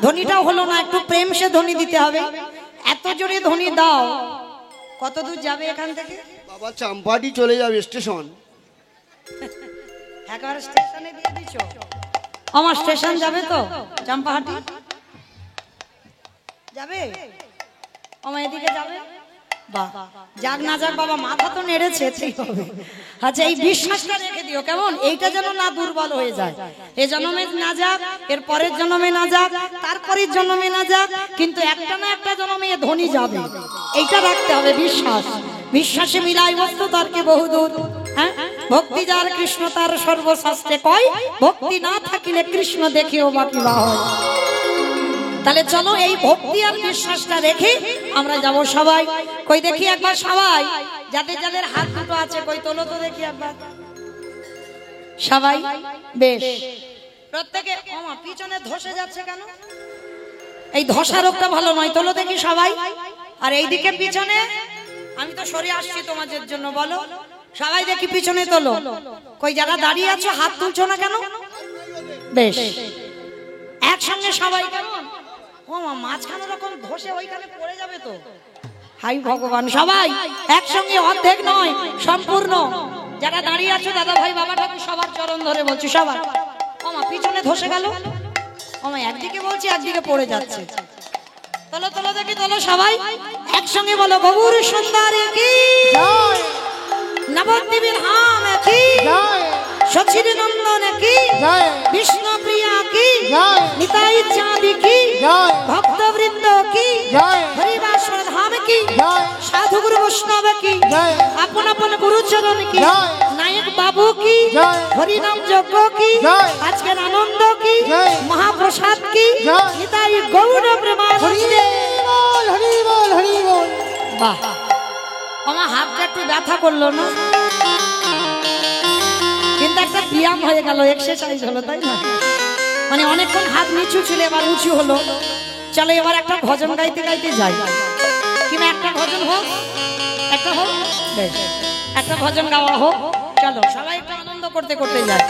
Speaker 1: ধ্বনিটাও হলো না, একটু প্রেম সে ধ্বনি দিতে হবে। এত জোরে ধ্বনি দাও, কত দূর যাবে এখান থেকে?
Speaker 3: বাবা চাম্পাটি চলে যাবে স্টেশন।
Speaker 1: একবার স্টেশনে দিয়ে দিছো? আমার স্টেশন যাবে তো? চাম্পাহাটি যাবে? আমার এদিকে যাবে? বাহ, যাক না যাক বাবা, মাথা তো নেড়েছে, ঠিক হবে। আচ্ছা এই বিশ্বাসটা রেখে দিও কেমন, এইটা যেন না দুর্বল হয়ে যায়। এ জন্মে না যাক, এর পরের জন্মে না যাক, তারপরের জন্মে না যাক, কিন্তু একটা না একটা জন্মে এ ধ্বনি যাবে, এইটা রাখতে হবে বিশ্বাস। বিশ্বাসে মিলাই বস্তু তর্কে বহুদূর। হ্যাঁ, ভক্তি যার কৃষ্ণ তার সর্বশাস্ত্রে কয়, ভক্তি না থাকিলে কৃষ্ণ দেখিও বাকি বা হয়। তাহলে চলো এই ভক্তি আর বিশ্বাসটা রেখে আমরা যাব সবাই। কই দেখি একবার সবাই, যাদের যাদের হাত দুটো আছে কই তোলো তো দেখি একবার সবাই। বেশ, প্রত্যেকে। ওমা পিছনে ধসে যাচ্ছে কেন? এই ধসা রোগটা ভালো নয়, তোলো দেখি সবাই। আর এইদিকে পিছনে, আমি তো সরে আসছি তোমাদের জন্য, বলো সবাই দেখি পিছনে তোলো। কই যারা দাঁড়িয়ে আছো হাত তুলছো না কেন? বেশ, একসঙ্গে সবাই। কেমন ওমা মাঝখানে রকম ধসে ওইখানে পড়ে যাবে তো। হাই ভগবান, সবাই একসঙ্গে, অর্ধেক নয় সম্পূর্ণ। যারা দাঁড়িয়ে আছো দাদা ভাই বাবা ঠাকুর সবার চরণ ধরে বলছি সবার। ওমা পিছনে ধসে গেল, ওমা একদিকে বলছি একদিকে পড়ে যাচ্ছে। তোলো তোলো দেখি, তোলো সবাই একসঙ্গে বলো গৌর সুন্দরী কি
Speaker 2: জয়
Speaker 1: নবদ্বীপের ধাম কি
Speaker 2: জয়
Speaker 1: সচির নন্দন কি
Speaker 2: জয়
Speaker 1: বিষ্ণু প্রিয়া কি
Speaker 2: জয়
Speaker 1: নিতাই চাঁদি কি
Speaker 2: জয়
Speaker 1: ভক্তবৃন্দ কি
Speaker 2: জয়
Speaker 1: হরিবাসর ধাম কি
Speaker 2: জয়
Speaker 1: সাধু গুরু বৈষ্ণব কি
Speaker 2: জয়
Speaker 1: আপন আপন গুরুচরণ কি
Speaker 2: জয়
Speaker 1: নায়ক বাবু কি
Speaker 2: জয়
Speaker 1: হরিনাম যজ্ঞ কি
Speaker 2: জয়
Speaker 1: আজকের আনন্দ কি
Speaker 2: জয়
Speaker 1: মহাপ্রসাদ কি
Speaker 2: জয়
Speaker 1: নিতাই গৌর প্রেমানন্দে।
Speaker 2: হরি বল হরি বল।
Speaker 1: বাহ, আমার হাতটা একটু ব্যথা করলো না, কিন্তু একটা ব্যায়াম হয়ে গেল, এক্সারসাইজ হলো, তাই না? মানে অনেকক্ষণ হাত নিচু ছিল, এবার উঁচু হলো। চলো এবার একটা ভজন গাইতে গাইতে যাই, কিংবা একটা ভজন হোক, একটা হোক, বেশ একটা ভজন গাওয়া হোক। চলো সবাই একটু আনন্দ করতে করতে যাই।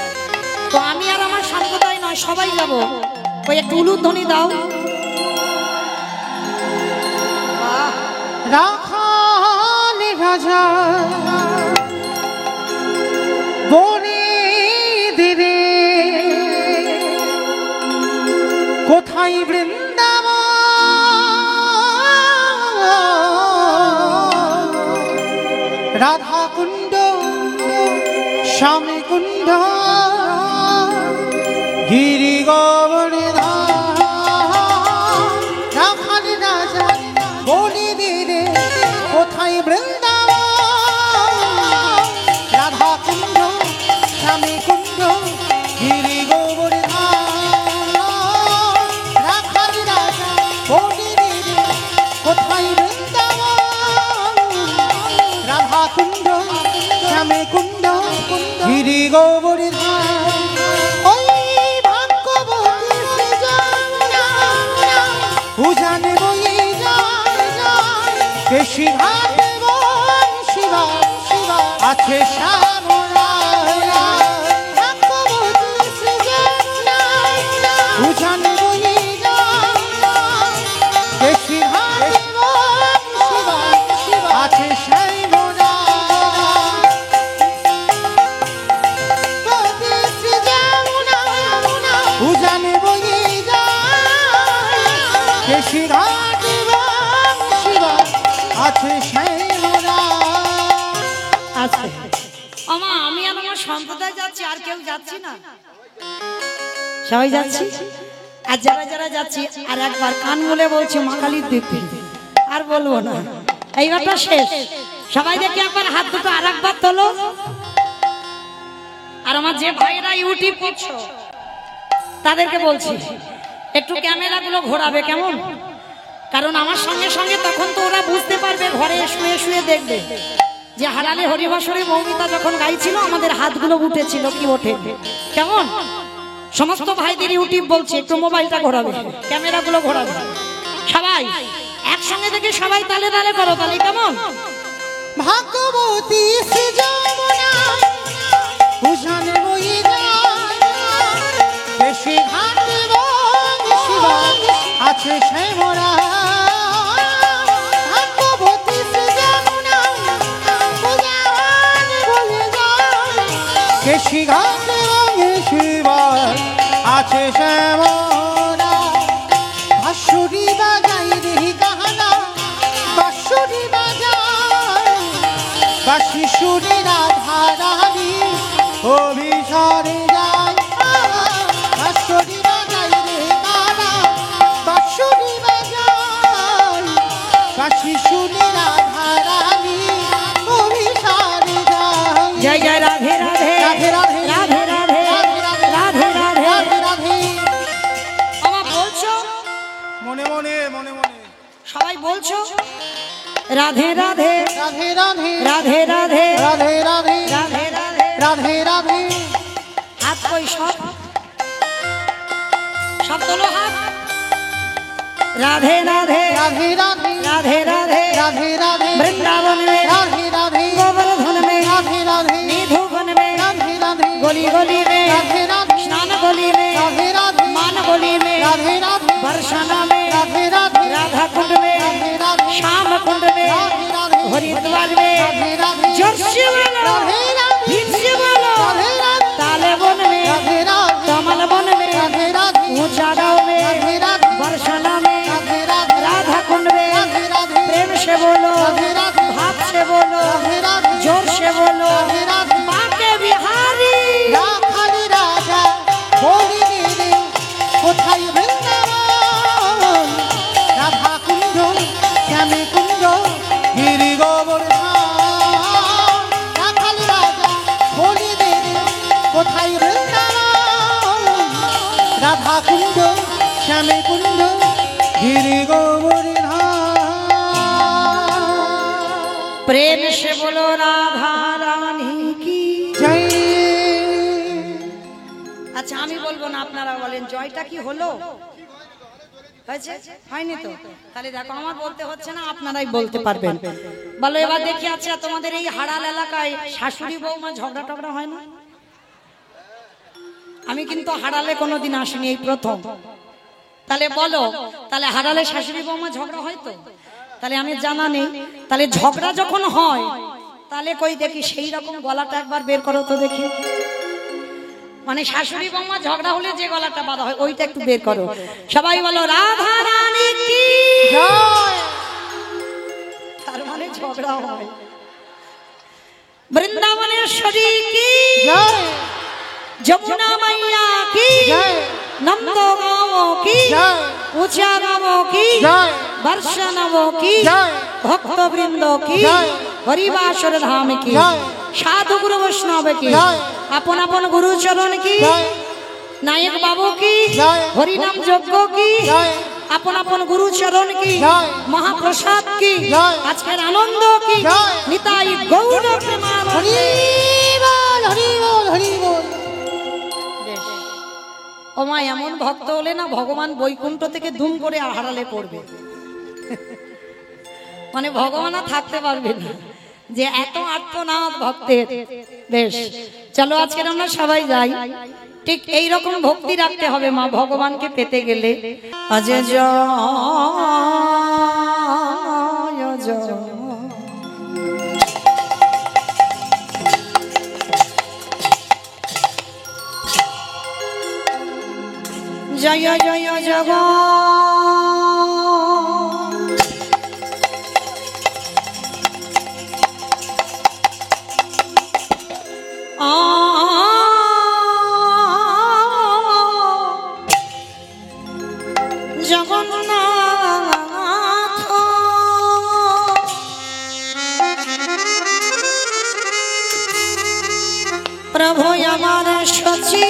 Speaker 1: তো আমি আর আমার সম্প্রদায় নয়, সবাই যাব। ওই একটু উলুধ্বনি দাও। বাহ,
Speaker 2: রাখালে রাজা বনে দেবে কোথায় বৃন্দাবন রাধা কুণ্ড শ্যামী কুণ্ড কুণ্ড গিরি গোবর্ধন রাখালি রাজা বলি দিলে কোথায় বৃন্দাবন রাধা কুণ্ড শ্যামী কুণ্ড গিরি গোবর্ধন রাখালি রাজা বলি দিলে কোথায় বৃন্দাবন রাধা কুণ্ড শ্যামী কুণ্ড গিরি গোবর্ধন ওই ভাগ্যবতী শ্রী যমুনা উজানে বয়ে যায় বেশি ঘাটে শিবা শিবা আছে শ্যামলা ভাগ্যবতী শ্রী যমুনা উজানে বয়ে যায় বেশি ঘাটে শিবা শিবা আছে শ্যামলা উজানে বয়ে যায় শিরাট শিবা আছে শ্যামলা
Speaker 1: আচ্ছা আমা আমি আর আমার সম্প্রদায় যাচ্ছি, আর কেউ যাচ্ছি না, সবাই যাচ্ছি। আর যারা যারা যাচ্ছি আর একবার কান বলে বলছি মা কালীর দেখতে, আর বলবো না, এইবারটা শেষ। সবাই দেখে একবার হাত দুটো আর একবার তোলো। আর আমার যে ভাইরা ইউটিউব করছো তাদেরকে বলছি একটু ক্যামেরাগুলো ঘোরাবে, কেমন? কারণ আমার সঙ্গে সঙ্গে তখন তো ওরা বুঝতে পারবে, ঘরে শুয়ে শুয়ে দেখবে যে হারালে হরিবাসরে মৌমিতা যখন গাইছিল আমাদের হাতগুলো উঠেছিল কি ওঠে, কেমন? সমস্ত ভাইদের ইউটিউব বলছে একটু মোবাইলটা ঘোরাবে, ক্যামেরাগুলো ঘোরাবে। সবাই একসঙ্গে দেখে সবাই তালে তালে করো, তালে কেমন?
Speaker 2: ভাগ্যবতী শ্রী যমুনা উজানে বয়ে যায় বেশি ঘাটে শিবা আছে শ্যামলা ভাগ্যবতী শ্রী যমুনা উজানে বয়ে যায় বেশি ঘাটে শিবা আছে শ্যামলা বাঁশুরি বাজাই রে গানা বাঁশুরি বাজায় বাঁশি সুরে রাধা রানী অভিসারে যায় বাঁশুরি বাজাই রে গানা বাঁশুরি বাজায় বাঁশি সুরে রাধা রানী অভিসারে যায়
Speaker 1: জয় জয় রাধে রাধে
Speaker 2: রাধে রাধে
Speaker 1: রাধে রাধে রাধে রাধে।
Speaker 2: রাধে রাধে
Speaker 1: আমার বলছো
Speaker 2: মনে মনে মনে মনে
Speaker 1: সবাই বলছো রাধে রাধে
Speaker 2: রাধে রাধে
Speaker 1: রাধে রাধে
Speaker 2: রাধে রাধে
Speaker 1: রাধে রাধে।
Speaker 2: রাধে রাধে
Speaker 1: হাত কই সব সব তোলো হাত। রাধে রাধে
Speaker 2: রাধে রাধে
Speaker 1: রাধে রাধে
Speaker 2: রাধে রাধে
Speaker 1: वृंदावन में
Speaker 2: राधे राधे
Speaker 1: गोवर्धन में
Speaker 2: राधे राधे
Speaker 1: निधुवन में
Speaker 2: राधे राधे
Speaker 1: गली गली में
Speaker 2: राधे राधे
Speaker 1: स्नान गली में
Speaker 2: राधे राधे
Speaker 1: मान गली में
Speaker 2: राधे राधे
Speaker 1: बरसाना में
Speaker 2: राधे राधे
Speaker 1: राधा कुंड में
Speaker 2: राधे राधे
Speaker 1: श्याम कुंड में
Speaker 2: राधे राधे
Speaker 1: हरिद्वार में
Speaker 2: राधे राधे
Speaker 1: जोर से बोलो
Speaker 2: राधे राधे
Speaker 1: फिर से बोलो
Speaker 2: राधे राधे
Speaker 1: ताले वन में
Speaker 2: राधे राधे
Speaker 1: कमल वन में
Speaker 2: राधे राधे
Speaker 1: ऊंचा गाँव में
Speaker 2: राधे राधे
Speaker 1: बरसाना में
Speaker 2: राधे राधे
Speaker 1: राधा कुंड में
Speaker 2: राधे राधे
Speaker 1: प्रेम से बोलो
Speaker 2: राधे राधे
Speaker 1: भाव से बोलो
Speaker 2: राधे राधे
Speaker 1: जोर से बोलो
Speaker 2: राधे राधे
Speaker 1: बाके बिहारी
Speaker 2: রাখালি রাজা বলি দিলে কোথায় বৃন্দাবন রাধা কুণ্ড শ্যামী কুণ্ড গিরি গোবর্ধন রাখালি রাজা বলি দিলে কোথায় বৃন্দাবন রাধা কুণ্ড শ্যামী কুণ্ড গিরি গোবর্ধন
Speaker 1: प्रेम से बोलो राधा रानी की।
Speaker 2: জয়
Speaker 1: আচ্ছা আমি বলবো না, আপনারা বলেন জয়টা কি হলো? হয়েছে? হয়নি তো? তাহলে দেখো আমার বলতে হচ্ছে না, আপনারাই বলতে পারবেন। বলো এবার দেখি, আচ্ছা তোমাদের এই হাড়াল এলাকায় শাশুড়ি বৌমা ঝগড়া টগড়া হয় না? আমি কিন্তু হাড়ালে কোনোদিন আসিনি, এই প্রথম। তাহলে বলো, তাহলে হাড়ালে শাশুড়ি বৌমা ঝগড়া হয় তো? তাহলে আমি জানা নেই। তাহলে ঝগড়া যখন হয় তাহলে কই দেখি সেই রকম গলাটা একবার বের করো তো দেখি। মানে শাশুড়ি বৌমা ঝগড়া হলে যে গলাটা বাঁধা হয় ওইটা একটু বের করো। সবাই বলো রাধা রানী কি
Speaker 2: জয়
Speaker 1: তার মানে ঝগড়া হয়। বৃন্দাবনেশ্বরী কি
Speaker 2: জয়
Speaker 1: যমুনা মাইয়া কি
Speaker 2: জয়
Speaker 1: নন্দ গাঁও কি
Speaker 2: জয়
Speaker 1: উচা গাঁও কি
Speaker 2: জয়
Speaker 1: বর্ষা নব কি
Speaker 2: জয়
Speaker 1: ভক্তবৃন্দ কি
Speaker 2: জয়
Speaker 1: হরিবাসর ধাম কি
Speaker 2: জয়
Speaker 1: সাধু গুরু বৈষ্ণব কি
Speaker 2: জয়
Speaker 1: আপন আপন গুরু চরণ কি
Speaker 2: জয়
Speaker 1: নায়ক বাবু কি
Speaker 2: জয়
Speaker 1: হরিনাম যজ্ঞ কি
Speaker 2: জয়
Speaker 1: আপন আপন গুরু চরণ কি
Speaker 2: জয়
Speaker 1: মহাপ্রসাদ কি
Speaker 2: জয়
Speaker 1: আজকের আনন্দ কি
Speaker 2: জয়
Speaker 1: নিতাই গৌর প্রেমানন্দ।
Speaker 2: হরি বল হরি বল হরি বল।
Speaker 1: ও মা এমন ভক্ত হলে না ভগবান বৈকুণ্ঠ থেকে ধুম করে আহারালে পড়বে, মানে ভগবান আর থাকতে পারবে না, যে এত আর্তনাদ ভক্তের। বেশ চলো আজকের আমরা সবাই যাই, ঠিক এই রকম ভক্তি রাখতে হবে মা ভগবানকে পেতে গেলে। আজ জয় জয় জগ জগন্নাথ প্রভু আমার সচি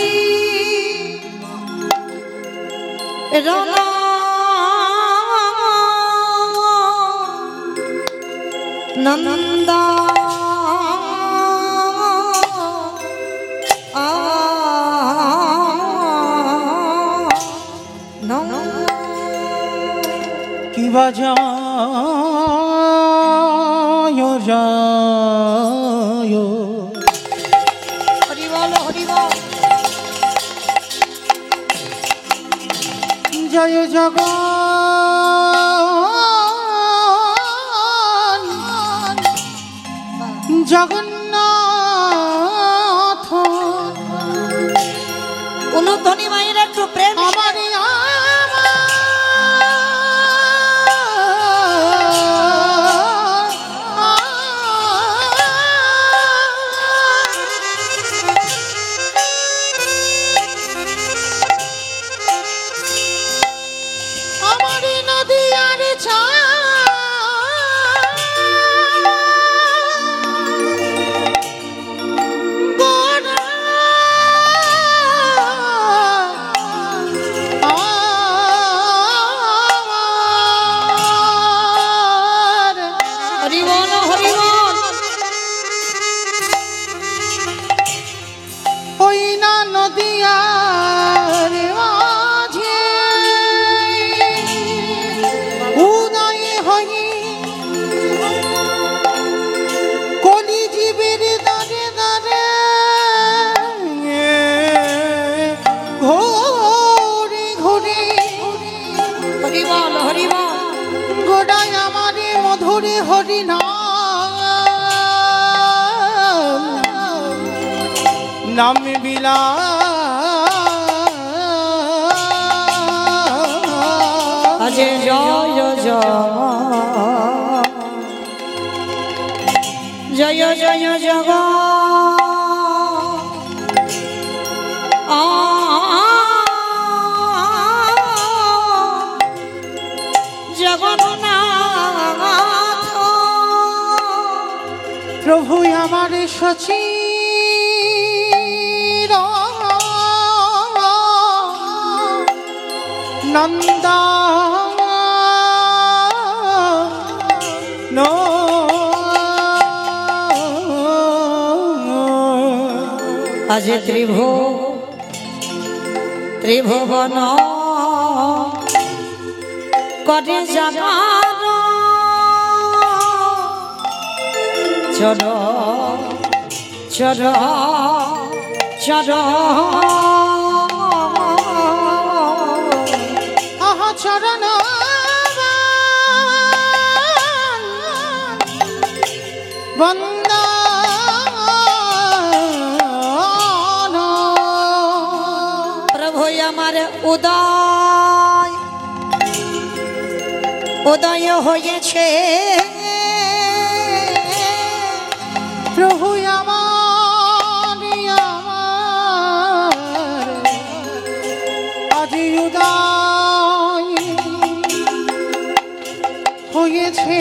Speaker 1: নন্দ
Speaker 2: কি বাজায় যায়
Speaker 1: হরি বল হরি বল।
Speaker 2: জয় জগন্নাথ
Speaker 1: উলুধ্বনি মায়ের একটু প্রেম
Speaker 2: আমার
Speaker 1: হরি বল হরি বল।
Speaker 2: ওই না নদিয়ার মাঝে উদয় হই কলি জীবের দারে দারে ঘোরে ঘোরে
Speaker 1: হরি বল হরি বল।
Speaker 2: গোড়ায় আমারে মধুরে হরি নাম বিলা
Speaker 1: আজ জয় জয় জয় জয় জগ জগন্নাথ
Speaker 2: প্রভু আমার সচি নন্দা নো
Speaker 1: আজ ত্রিভুবন করে জাগার চর চর চর
Speaker 2: আহা চরণ বন্দা
Speaker 1: প্রভু আমার উদয় উদয় হয়েছে
Speaker 2: প্রভু আমার হয়েছে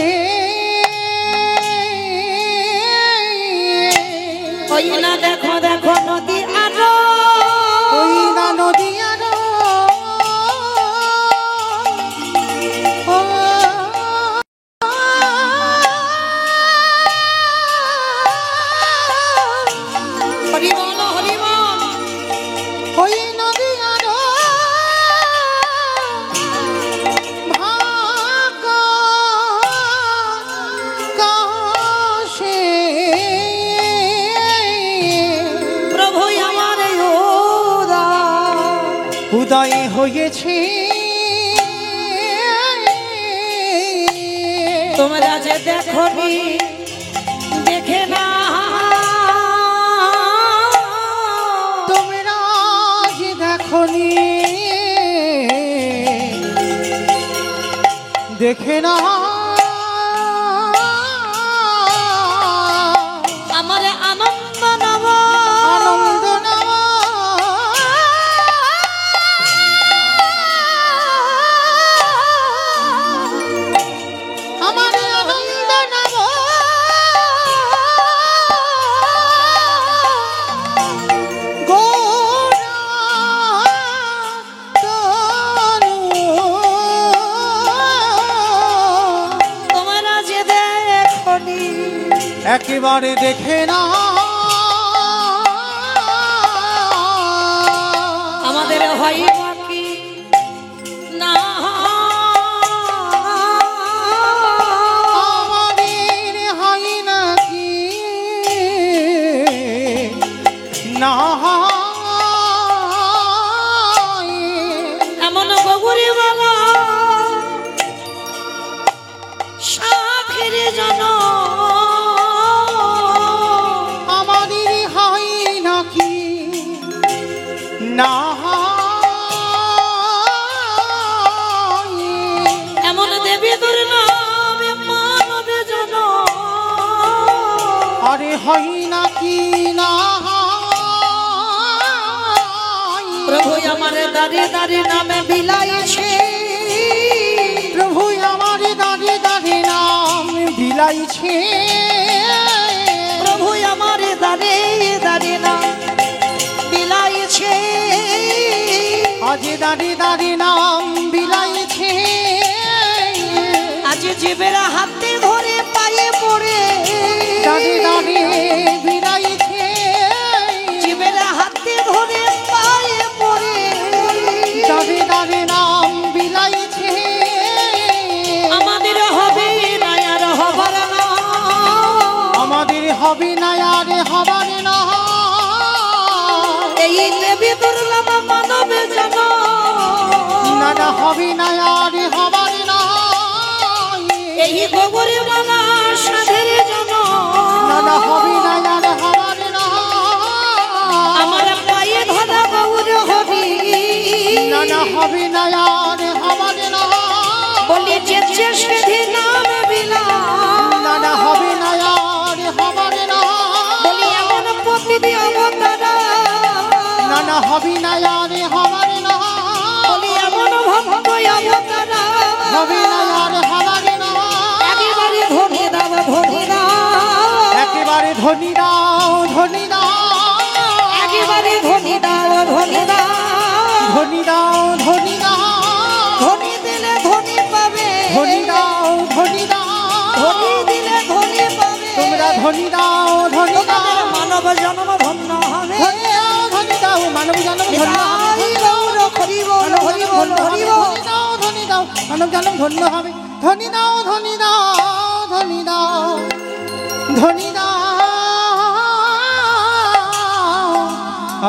Speaker 1: ওই না দেখো দেখো নদী আরো
Speaker 2: ওই না নদী আরো ও
Speaker 1: হরি বল হরি বল
Speaker 2: ওই নদী আরো ভাগা কাশে
Speaker 1: প্রভু আমার
Speaker 2: উদয় হয়েছে
Speaker 1: তোমরা যে দেখো দেখে না
Speaker 2: তোমরা যে দেখনি দেখে না
Speaker 1: আমার আনন্দ নব
Speaker 2: আনন্দ নাও আমার আনন্দ নাও গোরা তনু
Speaker 1: তোমরা যে দেখনি
Speaker 2: একেবারে দেখে না
Speaker 1: আমাদের হয় বাকি না
Speaker 2: আমাদের হয় নাকি না
Speaker 1: এমন গগুরি বাবা সাখের জন
Speaker 2: আমাদের হয় নাকি না
Speaker 1: এমন দেবী তোর নামে মানব জন
Speaker 2: আরে হয় নাকি না
Speaker 1: প্রভু আমার দাঁড়িয়ে দাঁড়িয়ে নামে বিলাইছে
Speaker 2: প্রভু আমার দাঁড়িয়ে দাঁড়িয়ে নাম বিলাইছে
Speaker 1: প্রভু আমার দাঁড়িয়ে দাঁড়িয়ে নাম বিলাইছে
Speaker 2: আজ দাঁড়িয়ে দাঁড়িয়ে নাম বিলাইছে
Speaker 1: আজ জীবের হাতে ধরে পায়ে পড়ে
Speaker 2: দাঁড়িয়ে দাঁড়িয়ে বিলাইছে
Speaker 1: জীবের হাতে ধরে পায়ে পড়ে
Speaker 2: দাঁড়িয়ে দাঁড়িয়ে নাম বিলাইছে
Speaker 1: আমাদের হবে না আর হবার না
Speaker 2: আমাদের হবে না আর হবার না
Speaker 1: এই দেবী দুর্লভ মানব জন
Speaker 2: না না হবে না আর হবার না
Speaker 1: এই গোবরে বাবা সাধের জন
Speaker 2: না না হবে না আর হবার না
Speaker 1: আমার পায়ে ধরা গৌর হবি
Speaker 2: না না হবে না আর হবার না
Speaker 1: বলি যে সেদিন নাম বিলা
Speaker 2: না না হবে না আর হবার না
Speaker 1: বলি এমন প্রতিদি অবতারা
Speaker 2: না না হবে না আর হবার না
Speaker 1: বলি এমন ভক্ত অবতারা
Speaker 2: হবে না আর হবার না
Speaker 1: একেবারে ধনী দাও ধনী দাও
Speaker 2: একেবারে ধনী দাও ধনী দাও
Speaker 1: একেবারে ধনী দাও ধনী দাও
Speaker 2: ধনী দাও ধনী দাও
Speaker 1: ধনী দিলে ধনী পাবে
Speaker 2: ধনী দাও ধনী দাও
Speaker 1: ধনী দিলে ধনী পাবে
Speaker 2: তোমরা ধনী দাও ধনী দাও
Speaker 1: তোমাদের মানব জন্ম ধন্য হবে
Speaker 2: ধনী দাও ধনী দাও মানব জন্ম ধন্য
Speaker 1: নিতাই গৌর হরি বল হরি বল হরি বল
Speaker 2: ধনী দাও ধনী দাও মানব জন্ম ধন্য হবে ধনী দাও ধনী দাও ধনী দাও ধনী দাও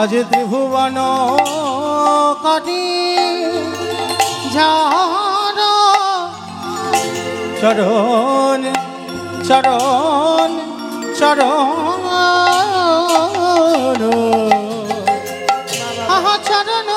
Speaker 2: আজ ত্রিভুবন কাটি যার চরণ চরণ চরণ আহা চরণ